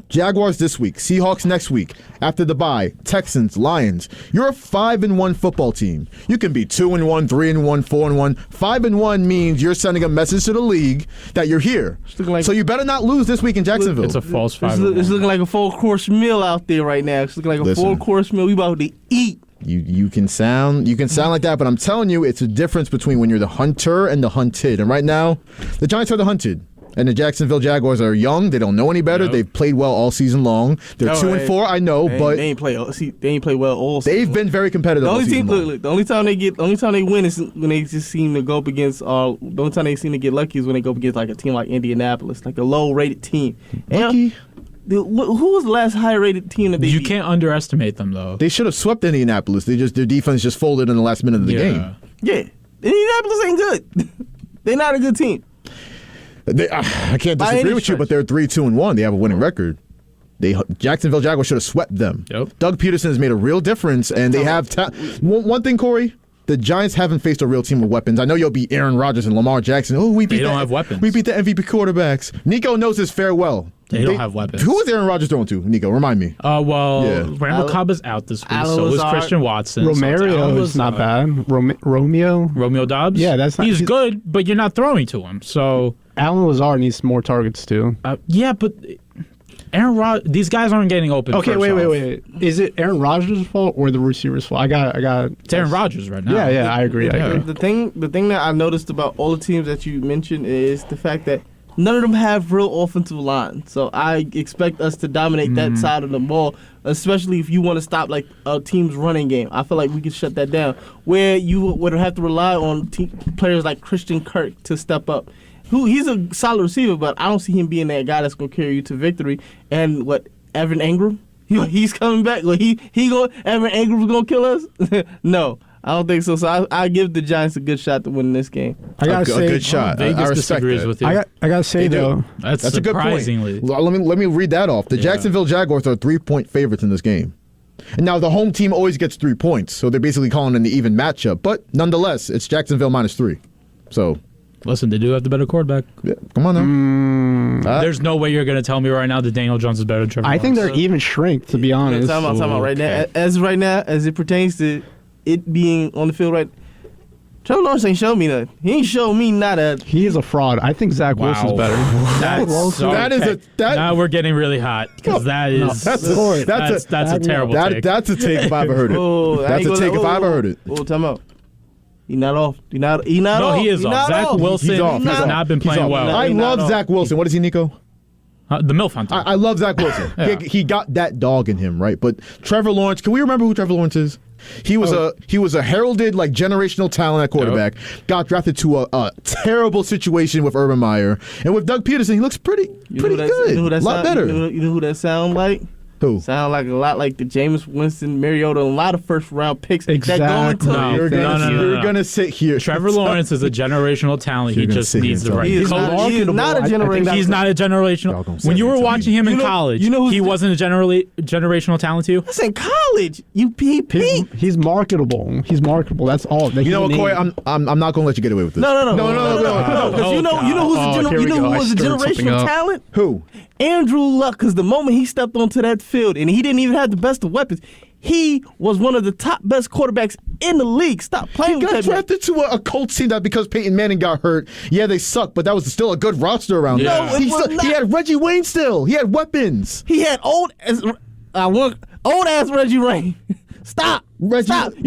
Jaguars this week, Seahawks next week. After the bye, Texans, Lions. You're a 5-1 football team. You can be 2-1, 3-1, 4-1. 5-1 means you're sending a message to the league that you're here. So you better not lose this week in Jacksonville. It's a false 5-1. It's looking like a full-course meal out there right now. It's looking like a full-course meal. We about to eat. You can sound like that, but I'm telling you, it's a difference between when you're the hunter and the hunted. And right now, the Giants are the hunted. And the Jacksonville Jaguars are young. They don't know any better. Yep. They've played well all season long. They're 2-4, I know, but they ain't play well all season. They've been very competitive. The only time they win is when they just seem to go up against. The only time they seem to get lucky is when they go up against like a team like Indianapolis, like a low-rated team. Lucky. Who was the last high-rated team that they beat? You can't underestimate them, though. They should have swept Indianapolis. Their defense just folded in the last minute of the game. Yeah, Indianapolis ain't good. They're not a good team. I can't disagree with you, but they're 3-2-1. They have a winning record. Jacksonville Jaguars should have swept them. Yep. Doug Peterson has made a real difference, and they have one thing, Kory. The Giants haven't faced a real team with weapons. I know you'll beat Aaron Rodgers and Lamar Jackson. They don't have weapons. We beat the MVP quarterbacks. Nico knows his farewell. They don't have weapons. Who is Aaron Rodgers throwing to, Nico? Remind me. Randall Cobb is out this week, so is Christian Watson. Romario is not bad. Romeo Dobbs? Yeah, he's good, but you're not throwing to him, so... Alan Lazard needs more targets, too. Yeah, but... these guys aren't getting open. Okay, wait. Is it Aaron Rodgers' fault or the receiver's fault? It's Aaron Rodgers right now. Yeah, I agree. The thing that I noticed about all the teams that you mentioned is the fact that none of them have real offensive line. So I expect us to dominate that side of the ball, especially if you want to stop like a team's running game. I feel like we can shut that down. Where you would have to rely on players like Christian Kirk to step up. He's a solid receiver, but I don't see him being that guy that's going to carry you to victory. And Evan Engram? He's coming back. Evan Engram's going to kill us? No, I don't think so. So I give the Giants a good shot to win this game. I gotta say, a good shot. Vegas I respect disagrees that. with you. I gotta say though, that's a good point. Let me read that off. The Jacksonville Jaguars are 3-point favorites in this game. And now the home team always gets 3 points, so they're basically calling it an even matchup. But nonetheless, it's Jacksonville -3. So. Listen, they do have the better quarterback. Yeah, come on now. There's no way you're going to tell me right now that Daniel Jones is better than Trevor Lawrence. I think they're even strength, to be honest. Talking about right now, as it pertains to it being on the field right. Trevor Lawrence ain't showed me nothing. He ain't showed me nada. He is a fraud. I think Zach Wilson's better. Now we're getting really hot because that's a terrible take. That's a take if I ever heard it. That's a take if I ever heard it. Time out. He's not off. He not off. No, he is off. Zach Wilson has not been playing well. I love Zach Wilson. What is he, Nico? The MILF Hunter. I love Zach Wilson. He got that dog in him, right? But Trevor Lawrence, can we remember who Trevor Lawrence is? He was a heralded generational talent at quarterback. Yep. Got drafted to a terrible situation with Urban Meyer, and with Doug Peterson, he looks pretty good. A lot better. You know who that sound like? Who? Sound like a lot like the Jameis Winston, Mariota, a lot of first-round picks. Exactly. You're going to sit here. Trevor Lawrence is a generational talent. He just needs the right coach. He's not a generational. He's not a generational. When you were watching him in college, he wasn't a generational talent to you? That's in college. He's marketable. He's marketable. That's all. You know what, Kory? I'm not going to let you get away with this. No. Because you know who's a generational talent? Who? Andrew Luck, because the moment he stepped onto that field, and he didn't even have the best of weapons, he was one of the top best quarterbacks in the league. Stop playing with that. He got drafted to a Colts team that because Peyton Manning got hurt, they sucked, but that was still a good roster around there. No, he had Reggie Wayne still. He had weapons. He had old-ass Reggie Wayne. Stop. You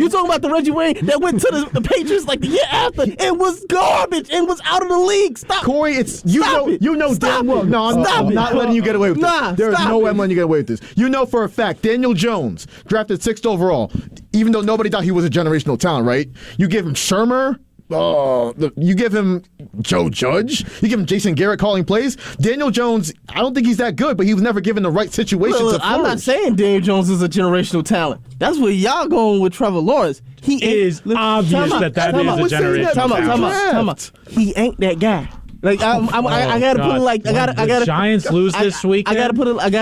talking about the Reggie Wayne that went to the Patriots like the year after? It was garbage. It was out of the league. Stop. Kory, you know damn well. No, I'm not letting you get away with this. There is no way I'm letting you get away with this. You know for a fact, Daniel Jones, drafted 6th overall, even though nobody thought he was a generational talent, right? You give him Shermer. You give him Joe Judge. You give him Jason Garrett calling plays. Daniel Jones, I don't think he's that good, but he was never given the right situation to flourish. I'm not saying Daniel Jones is a generational talent. That's where y'all going with Trevor Lawrence. He is obvious that is a generational talent. He ain't that guy. Like I gotta put it like I gotta. Giants lose this week. I gotta put it like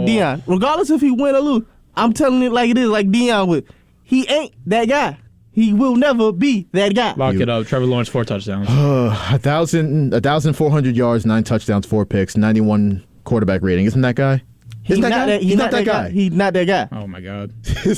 Deion. Regardless if he win or lose, I'm telling it like it is, like Deion would. He ain't that guy. He will never be that guy. Lock it up. Trevor Lawrence, 4 touchdowns. 1,400 yards, 9 touchdowns, 4 picks, 91 quarterback rating. Isn't that guy? He's not that guy. He's not that guy. Oh my god.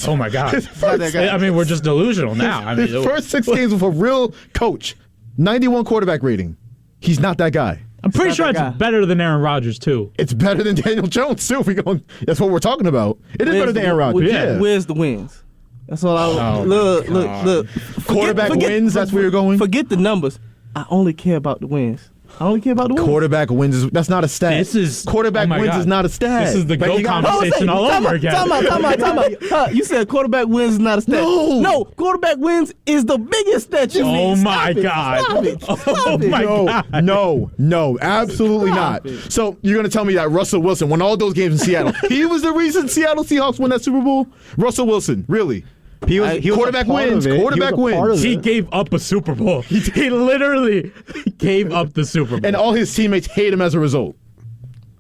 Oh my god. Not that guy. I mean, we're just delusional now. I mean, His first 6 games with a real coach, 91 quarterback rating. He's not that guy. I'm pretty sure it's better than Aaron Rodgers too. It's better than Daniel Jones too. If we go, that's what we're talking about. It is better than Aaron Rodgers. Yeah. Where's the wins? That's all I look. Quarterback wins. That's where you're going. Forget the numbers. I only care about the wins. Quarterback wins. That's not a stat. This is quarterback wins is not a stat. This is the GOAT conversation all over again. Time out. You said quarterback wins is not a stat. No, quarterback wins is the biggest stat you need. Oh my god. Stop it. God. No, absolutely not. So you're gonna tell me that Russell Wilson won all those games in Seattle? He was the reason Seattle Seahawks won that Super Bowl. Russell Wilson, really? He was quarterback wins. Quarterback wins. He gave up a Super Bowl. He literally gave up the Super Bowl. And all his teammates hate him as a result.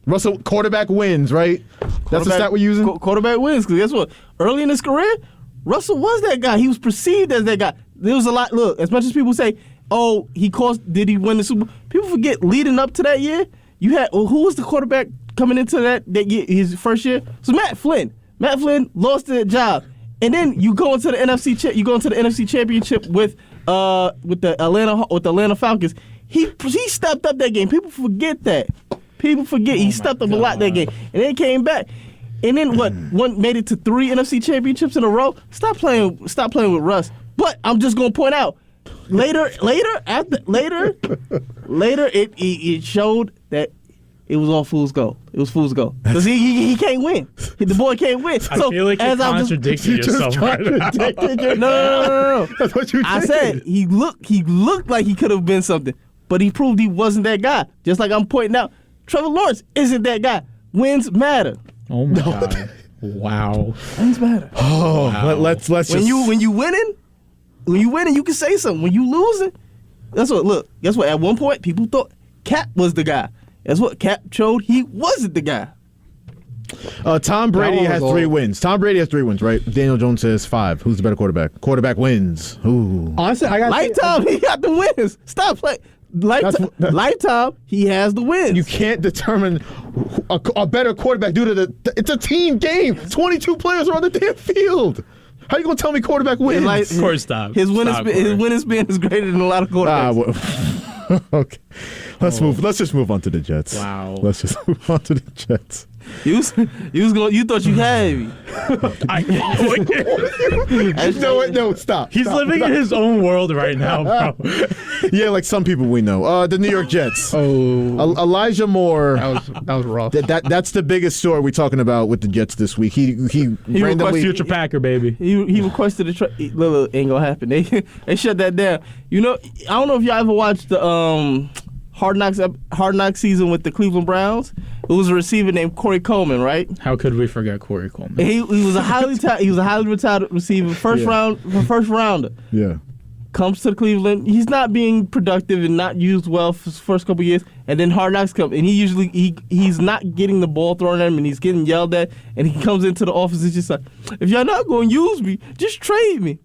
Russell, quarterback wins, right? That's the stat we're using? Quarterback wins, because guess what? Early in his career, Russell was that guy. He was perceived as that guy. There was a lot. Look, as much as people say, oh, did he win the Super Bowl? People forget, leading up to that year, you had, who was the quarterback coming into that year, his first year? It was Matt Flynn. Matt Flynn lost the job. And then you go into the NFC Championship with the Atlanta Falcons. He stepped up that game. People forget that. He stepped up a lot that game, and then came back. And then one made it to 3 NFC Championships in a row. Stop playing with Russ. But I'm just gonna point out later it showed that it was all fool's gold. It was fool's gold because he can't win. The boy can't win. I feel like you're contradicting yourself right now. No. That's what you I said he looked like he could have been something, but he proved he wasn't that guy. Just like I'm pointing out, Trevor Lawrence isn't that guy. Wins matter. Oh my god! Wow. Wins matter. Oh, wow. Let's just when you winning, you can say something. When you losing, that's what. Look, guess what? At one point, people thought Cap was the guy. That's what Cap showed. He wasn't the guy. Tom Brady has 3 wins. Tom Brady has 3 wins, right? Daniel Jones has 5. Who's the better quarterback? Quarterback wins. Ooh. Honestly, I got Lifetime. He got the wins. Stop playing. Lifetime. He has the wins. You can't determine a better quarterback due to it's a team game. 22 players are on the damn field. How you gonna tell me quarterback wins? Of course, stop. His winning spin is greater than a lot of quarterbacks. Okay. Let's just move on to the Jets. Wow. Let's just move on to the Jets. You thought you had me. No, stop. He's living in his own world right now, bro. Yeah, like some people we know. The New York Jets. Elijah Moore. That was rough. That's the biggest story we're talking about with the Jets this week. He randomly future Packer, baby. He requested a trade. Ain't gonna happen. They shut that down. You know, I don't know if y'all ever watched the Hard Knocks season with the Cleveland Browns. It was a receiver named Kory Coleman, right? How could we forget Kory Coleman? He was a highly retired receiver, first rounder. Yeah. Comes to Cleveland. He's not being productive and not used well for his first couple years. And then Hard Knocks come, and he's not getting the ball thrown at him, and he's getting yelled at. And he comes into the office. It's just like, if y'all not going to use me, just trade me.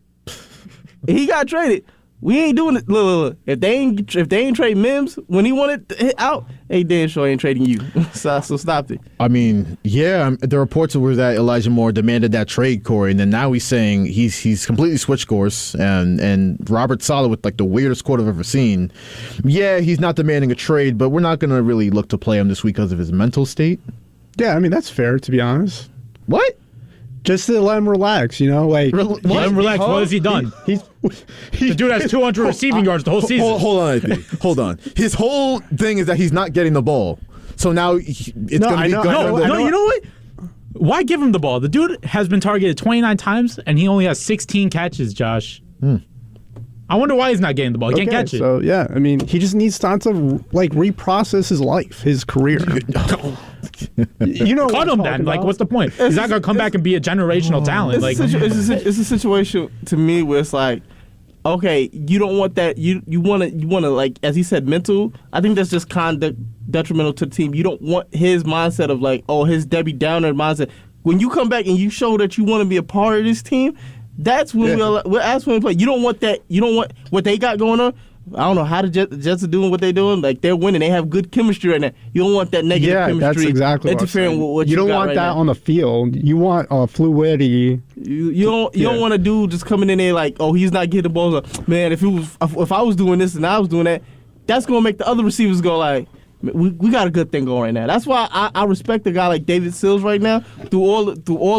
And he got traded. We ain't doing it. Look. If they ain't trade Mims when he wanted to hit out, they damn sure ain't trading you. so stop it. I mean, yeah, the reports were that Elijah Moore demanded that trade, Kory, and then now he's saying he's completely switched course, and Robert Saleh with like the weirdest quote I've ever seen. Yeah, he's not demanding a trade, but we're not going to really look to play him this week because of his mental state. Yeah, I mean, that's fair, to be honest. What? Just to let him relax, you know? Like, let him relax. What has he done? The dude has 200 receiving yards the whole season. Hold on. His whole thing is that he's not getting the ball. So now it's going to be No, you know what? Why give him the ball? The dude has been targeted 29 times, and he only has 16 catches, Josh. I wonder why he's not getting the ball. He can't catch it. So, yeah, I mean, he just needs time to, reprocess his life, his career. You know, cut him then. Like, what's the point? He's not gonna come back and be a generational talent. It's a situation to me where it's like, okay, you don't want that. You want to like, as he said, mental. I think that's just conduct detrimental to the team. You don't want his mindset of like, his Debbie Downer mindset. When you come back and you show that you want to be a part of this team, that's when we play. You don't want that. You don't want what they got going on. I don't know how the Jets are doing what they're doing. Like, they're winning. They have good chemistry right now. You don't want that negative chemistry that's exactly interfering with what you don't got want right that now. on the field. You want fluidity. You don't want a dude just coming in there like, oh, he's not getting the balls up. Man, if I was doing this and I was doing that, that's gonna make the other receivers go like, we got a good thing going right now. That's why I respect a guy like David Sills right now through all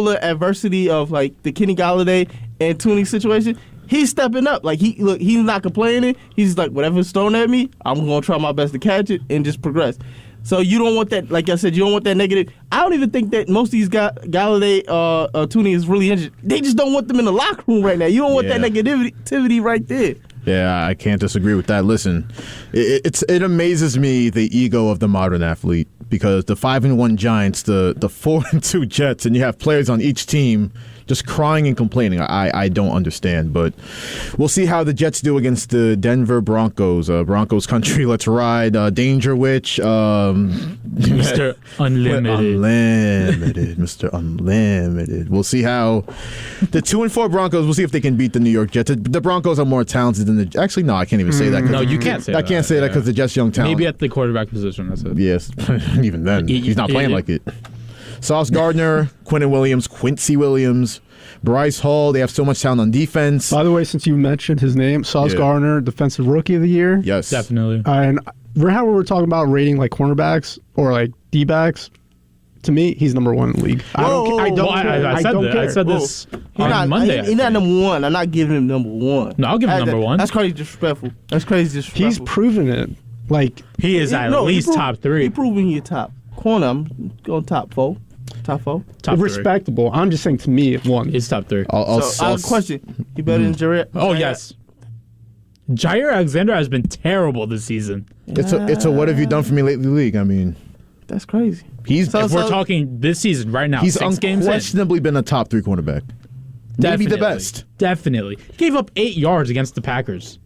the adversity of like the Kenny Galladay and Tooney situation. He's stepping up. Like he's not complaining. He's like, whatever's thrown at me, I'm gonna try my best to catch it and just progress. So you don't want that. Like I said, you don't want that negative. I don't even think that most of these Galladay, Tooney is really injured. They just don't want them in the locker room right now. You don't want that negativity right there. Yeah, I can't disagree with that. Listen, it amazes me the ego of the modern athlete, because the 5-1 Giants, the 4-2 Jets, and you have players on each team just crying and complaining. I don't understand, but we'll see how the Jets do against the Denver Broncos. Broncos country, let's ride. Danger Witch. Mr. Unlimited. Mr. Unlimited. We'll see how the 2-4 Broncos, we'll see if they can beat the New York Jets. The Broncos are more talented than the... Actually, no, I can't even say that. No, you can't say that. I can't say that because the Jets' young talent. Maybe at the quarterback position, that's it. Yes, even then. He's not playing like it. Sauce Gardner, Quincy Williams, Bryce Hall. They have so much talent on defense. By the way, since you mentioned his name, Sauce Gardner, Defensive Rookie of the Year. Yes. Definitely. And remember how we were talking about rating like cornerbacks or like D-backs? To me, he's number one in the league. I don't care. I said this on Monday. He's not number one. I'm not giving him number one. No, I'll give him number one. That's crazy disrespectful. He's proven it. Like he is at least top 3. He proven he top corner. I'm going top 4. Top 4. Top respectable. 3. I'm just saying to me, one. It's top 3. I have a question. You better than Jair? Oh, yes. Jair Alexander has been terrible this season. It's a what have you done for me lately league. I mean, that's crazy. If we're talking this season right now, he's 6 games in. unquestionably been a top 3 cornerback. Maybe the best. Definitely. He gave up 8 yards against the Packers.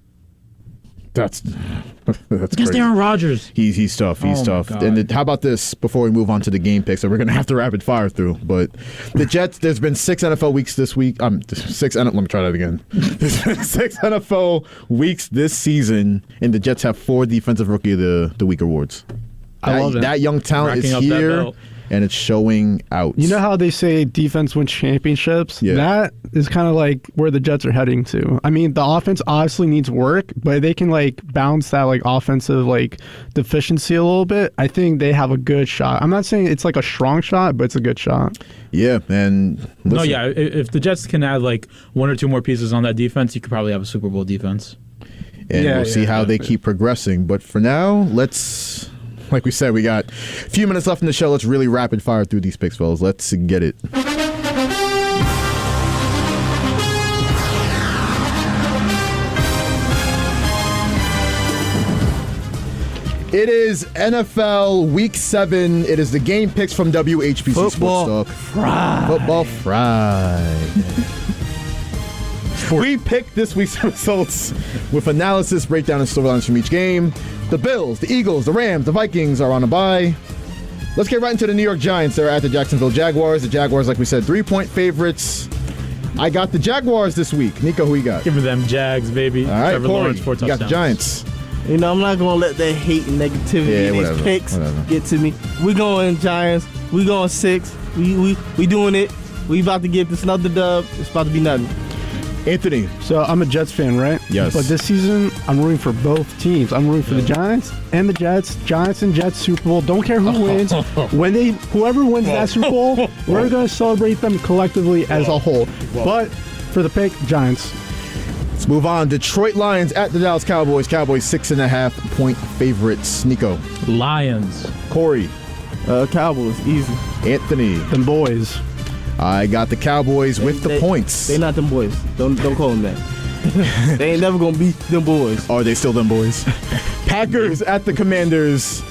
That's against crazy. Aaron Rodgers. He's tough. He's tough. And how about this before we move on to the game picks? So we're going to have to rapid fire through. But the Jets, there's been 6 NFL weeks this week. Let me try that again. There's been 6 NFL weeks this season, and the Jets have 4 Defensive Rookie of the Week awards. I love it. That young talent is here, and it's showing out. You know how they say defense wins championships? Yeah. That is kind of like where the Jets are heading to. I mean, the offense obviously needs work, but they can like balance that like offensive like deficiency a little bit. I think they have a good shot. I'm not saying it's like a strong shot, but it's a good shot. Yeah, and listen. No, if the Jets can add like 1 or 2 more pieces on that defense, you could probably have a Super Bowl defense. And we'll see how they keep progressing. But for now, like we said, we got a few minutes left in the show. Let's really rapid fire through these picks, fellas. Let's get it. It is NFL Week 7. It is the game picks from WHPC Football Sports Talk. Football Friday. We picked this week's results with analysis, breakdown, and storylines from each game. The Bills, the Eagles, the Rams, the Vikings are on a bye. Let's get right into the New York Giants. They're at the Jacksonville Jaguars. The Jaguars, like we said, 3-point favorites. I got the Jaguars this week. Nico, who you got? Give me them Jags, baby. All right, Trevor Kory, Lawrence, 4 you touchdowns. got the Giants. You know, I'm not going to let that hate and negativity in these picks get to me. We going Giants. We going 6. We doing it. We about to get this another dub. It's about to be nothing. Anthony. So I'm a Jets fan, right? Yes. But this season, I'm rooting for both teams. I'm rooting for the Giants and the Jets. Giants and Jets Super Bowl. Don't care who wins. Whoever wins that Super Bowl, we're going to celebrate them collectively as a whole. But for the pick, Giants. Let's move on. Detroit Lions at the Dallas Cowboys. Cowboys 6.5-point favorites. Nico. Lions. Kory. Cowboys, easy. Anthony. Them boys. I got the Cowboys with the points. They not them boys. Don't call them that. They ain't never gonna beat them boys. Are they still them boys? Packers at the Commanders.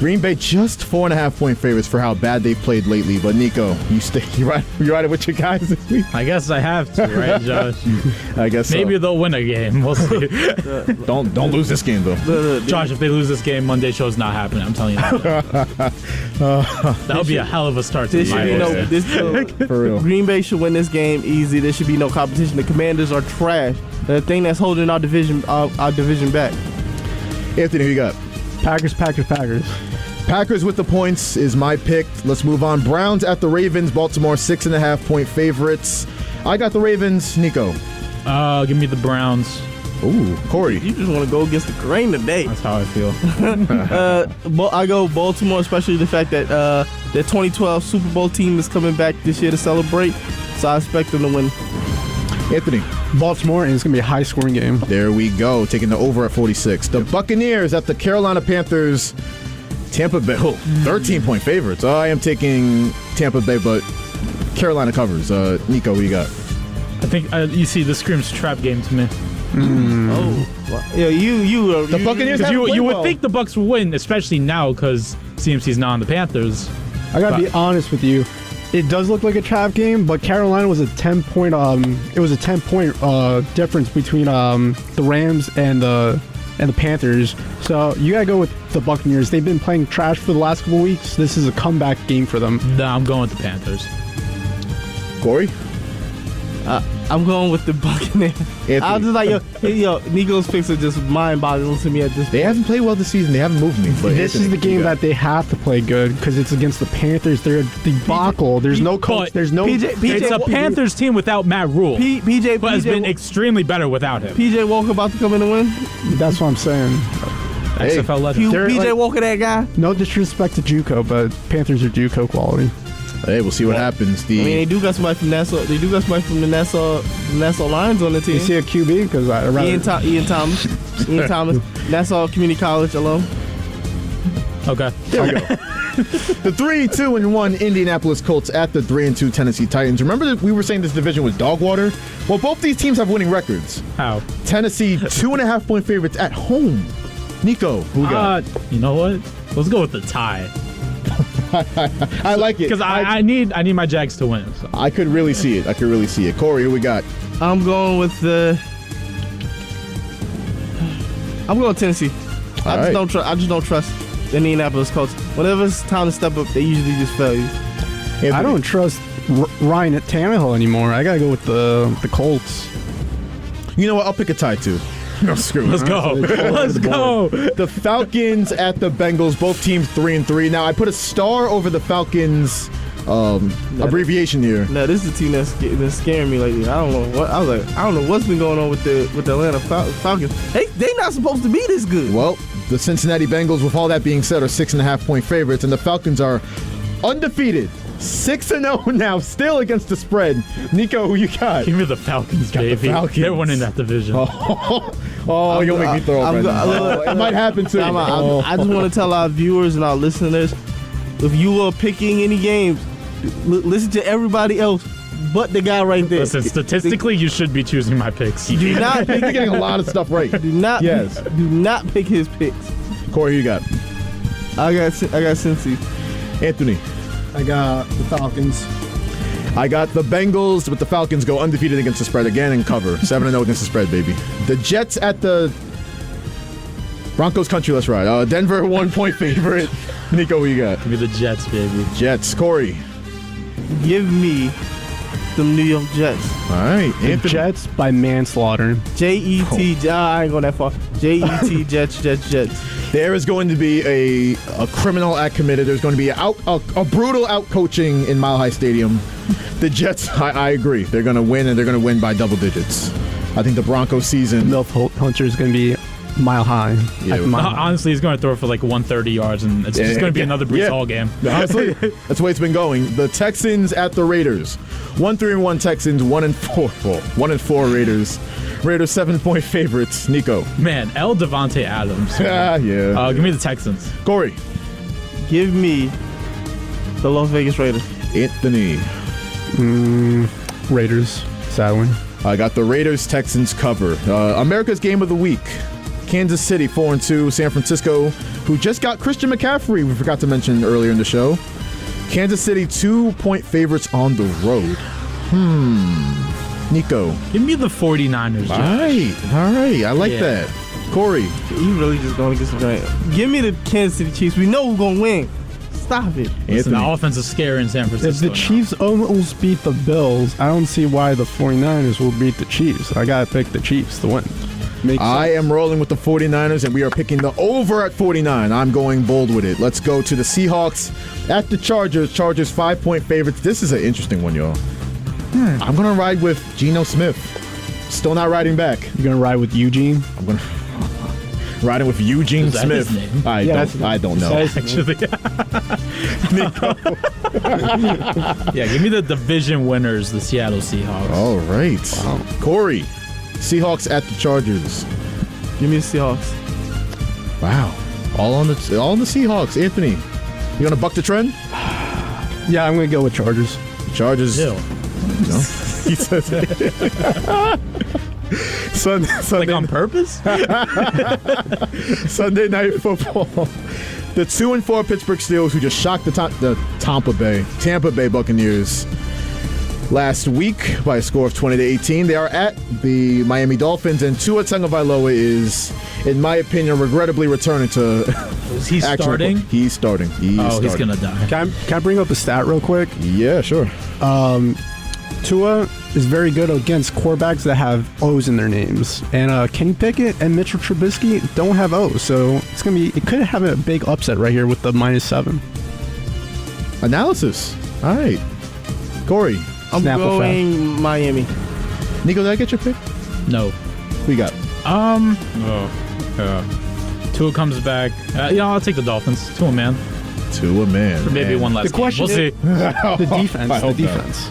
Green Bay just 4.5-point favorites for how bad they've played lately. But Nico, you ride it with your guys this week? I guess I have to, right, Josh? I guess Maybe so. thell win a game. We'll see. Don't lose this game though. Josh, if they lose this game, Monday show's not happening. I'm telling you that. That'll be a hell of a start to the For real. Green Bay should win this game easy. There should be no competition. The Commanders are trash. The thing that's holding our division back. Anthony, who you got? Packers. Packers with the points is my pick. Let's move on. Browns at the Ravens. Baltimore 6.5-point favorites. I got the Ravens. Nico. Give me the Browns. Ooh, Kory. You just want to go against the grain today. That's how I feel. I go Baltimore, especially the fact that their 2012 Super Bowl team is coming back this year to celebrate. So I expect them to win. Anthony. Baltimore, and it's going to be a high-scoring game. There we go, taking the over at 46. The Buccaneers at the Carolina Panthers. Tampa Bay, 13-point favorites. I am taking Tampa Bay, but Carolina covers. Nico, who you got? I think you see this screams trap game to me. Oh, yeah, the Buccaneers. You would think the Bucs will win, especially now because CMC's not on the Panthers. I gotta be honest with you. It does look like a trap game, but Carolina was a 10-point. It was a 10-point difference between the Rams and the Panthers. So you gotta go with the Buccaneers. They've been playing trash for the last couple weeks. This is a comeback game for them. No, I'm going with the Panthers. Kory? I'm going with the Buccaneers. I was just like, yo, Nico's picks are just mind-boggling to me at this point. They haven't played well this season. They haven't moved me. But this is the game that they have to play good because it's against the Panthers. They're a debacle. There's no coach. There's no. It's a Panthers team without Matt Rule. PJ has been extremely better without him. PJ Walker about to come in and win. That's what I'm saying. XFL legend. PJ Walker, that guy. No disrespect to JUCO, but Panthers are JUCO quality. Hey, we'll see what happens. They do got somebody from Nassau. They do got somebody from the Nassau Lions on the team. You see a QB? Because Ian Thomas. Ian Thomas. Nassau Community College alum. Okay. There we go. The 3-2-1 Indianapolis Colts at the 3-2 Tennessee Titans. Remember that we were saying this division was dog water? Well, both these teams have winning records. How? Tennessee 2.5-point favorites at home. Nico, who we got? You know what? Let's go with the tie. I like it because I need my Jags to win. So. I could really see it. Kory, who we got? I'm going with Tennessee. I just don't trust the Indianapolis Colts. Whenever it's time to step up, they usually just fail you. Anthony. I don't trust Ryan at Tannehill anymore. I gotta go with the Colts. You know what? I'll pick a tie too. No, screw it. Let's go. Let's go. The Falcons at the Bengals, both teams 3-3. Now, I put a star over the Falcons abbreviation here. No, this is the team that's scaring me lately. I don't know what I was like. I don't know what's been going on with the Atlanta Falcons. They not supposed to be this good. Well, the Cincinnati Bengals, with all that being said, are 6.5-point favorites, and the Falcons are undefeated. 6-0 now, still against the spread. Nico, who you got? Give me the Falcons, baby. The Falcons. They're winning that division. You'll make me throw up right now. It might happen too. I just want to tell our viewers and our listeners, if you are picking any games, listen to everybody else but the guy right there. Listen, statistically, you should be choosing my picks. Do not pick. You're getting a lot of stuff right. Do not pick his picks. Kory, who you got? I got Cincy. Anthony. I got the Falcons. I got the Bengals, but the Falcons go undefeated against the spread again and cover. 7-0 against the spread, baby. The Jets at the Broncos country, let's ride. Denver 1-point favorite. Nico, who you got? Give me the Jets, baby. Jets. Kory. Give me the New York Jets. All right. The Jets by manslaughter. J-E-T. I ain't going that far. J-E-T. Jets. There is going to be a criminal act committed. There's going to be a brutal out-coaching in Mile High Stadium. The Jets, I agree. They're going to win, and they're going to win by double digits. I think the Broncos season... Milf Hunter is going to be mile high. Yeah. Honestly, he's going to throw for like 130 yards, and it's just going to be another Brees Hall game. Honestly, that's the way it's been going. The Texans at the Raiders. 1-3-1 Texans, 1-4. Well, 1-4 Raiders. Raiders 7-point favorites. Nico. Man, Devontae Adams. Yeah. Give me the Texans. Kory. Give me the Las Vegas Raiders. Anthony. Raiders, sadly. I got the Raiders Texans cover. America's game of the week. Kansas City 4-2. San Francisco, who just got Christian McCaffrey, we forgot to mention earlier in the show. Kansas City 2-point favorites on the road. Nico. Give me the 49ers, Josh. All right. I like that. Kory. You really just going to get some giant. Give me the Kansas City Chiefs. We know we're going to win. Stop it. Listen, the offense is scary in San Francisco. If the Chiefs almost beat the Bills, I don't see why the 49ers will beat the Chiefs. I got to pick the Chiefs to win. I am rolling with the 49ers, and we are picking the over at 49. I'm going bold with it. Let's go to the Seahawks at the Chargers. Chargers 5-point favorites. This is an interesting one, y'all. I'm going to ride with Geno Smith. Still not riding back. You're going to ride with Eugene? I'm going to riding with Eugene Smith. His name? I don't know. Actually. Yeah, give me the division winners, the Seattle Seahawks. All right. Wow. Kory. Seahawks at the Chargers. Give me the Seahawks. Wow. All on the Seahawks. Anthony, you gonna buck the trend? Yeah, I'm gonna go with Chargers. Chargers. Ew. He says it. Sunday, like on purpose? Sunday Night Football. The 2-4 Pittsburgh Steelers, who just shocked the Tampa Bay Buccaneers last week by a score of 20-18. They are at the Miami Dolphins, and Tua Tagovailoa is, in my opinion, regrettably returning to. Is he starting? He's starting. He's gonna die. Can I bring up a stat real quick? Yeah, sure. Tua is very good against quarterbacks that have O's in their names, and Kenny Pickett and Mitchell Trubisky don't have O's, so it could have a big upset right here with the -7. Analysis. All right, Kory. I'm going Miami. Nico, did I get your pick? No. Who you got? Tua comes back. I'll take the Dolphins. Tua man. Tua man. For maybe one last The question game. We'll see. The defense.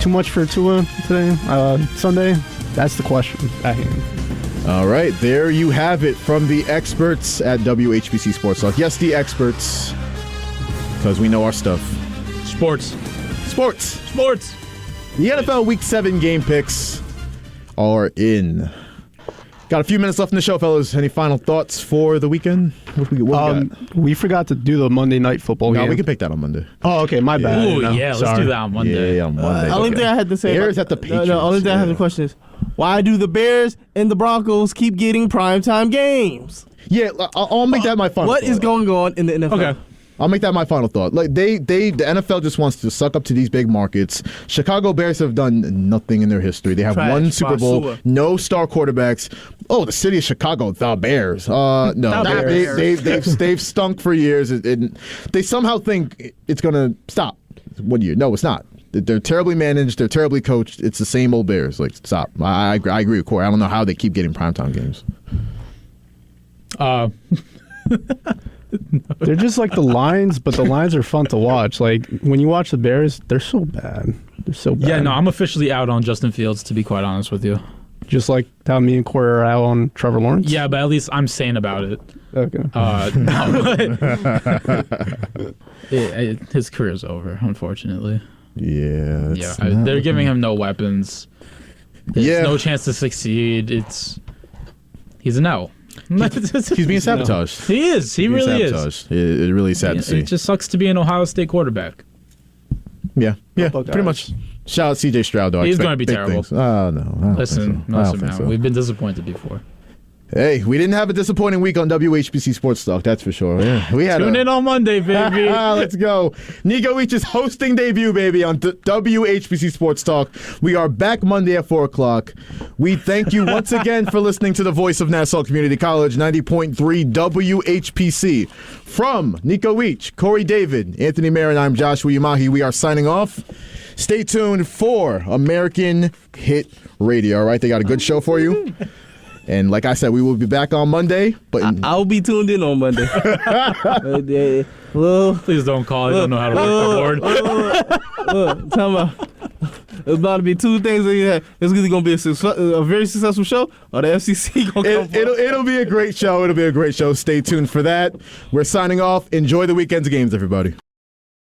Too much for Tua today? Sunday? That's the question at hand. All right, there you have it from the experts at WHPC Sports Talk. Yes, the experts, because we know our stuff. Sports. The NFL Week 7 game picks are in. Got a few minutes left in the show, fellas. Any final thoughts for the weekend? What we got? We forgot to do the Monday Night Football game. No, we can pick that on Monday. Oh, okay, my bad. Ooh, yeah, let's do that on Monday. Yeah, on Monday. The only thing I had to say Bears at the Patriots. The only thing I have to question is, why do the Bears and the Broncos keep getting primetime games? Yeah, I'll make that my final What thought. is going on in the NFL? Okay. I'll make that my final thought. Like the NFL just wants to suck up to these big markets. Chicago Bears have done nothing in their history. They have one Super Bowl, no star quarterbacks. Oh, the city of Chicago, the Bears. No, they've stunk for years. They somehow think it's gonna stop. 1 year? No, it's not. They're terribly managed. They're terribly coached. It's the same old Bears. Like, stop. I agree with Kory. I don't know how they keep getting primetime games. They're just like the Lions, but the Lions are fun to watch. Like, when you watch the Bears, they're so bad. Yeah, no, I'm officially out on Justin Fields, to be quite honest with you. Just like how me and Kory are out on Trevor Lawrence? Yeah, but at least I'm sane about it. Okay. No, his career's over, unfortunately. Yeah. They're giving him no weapons. There's no chance to succeed. He's a no. He's being sabotaged. He is. He really is. It really is sad to see. It just sucks to be an Ohio State quarterback. Yeah, pretty much. Shout out CJ Stroud, though. He's going to be terrible. Oh, no. Listen, man. We've been disappointed before. Hey, we didn't have a disappointing week on WHPC Sports Talk, that's for sure. Yeah, we had Tune in on Monday, baby. Let's go. Nico Each is hosting debut, baby, on WHPC Sports Talk. We are back Monday at 4 o'clock. We thank you once again for listening to the voice of Nassau Community College, 90.3 WHPC. From Nico Each, Kory David, Anthony Marin, I'm Joshua Umahi. We are signing off. Stay tuned for American Hit Radio, all right? They got a good show for you. And like I said, we will be back on Monday. But I'll be tuned in on Monday. Please don't call. I don't know how to work the board. Tell me, it's about to be two things. It's either going to be a very successful show, or the FCC going to come. It'll be a great show. It'll be a great show. Stay tuned for that. We're signing off. Enjoy the weekend's games, everybody.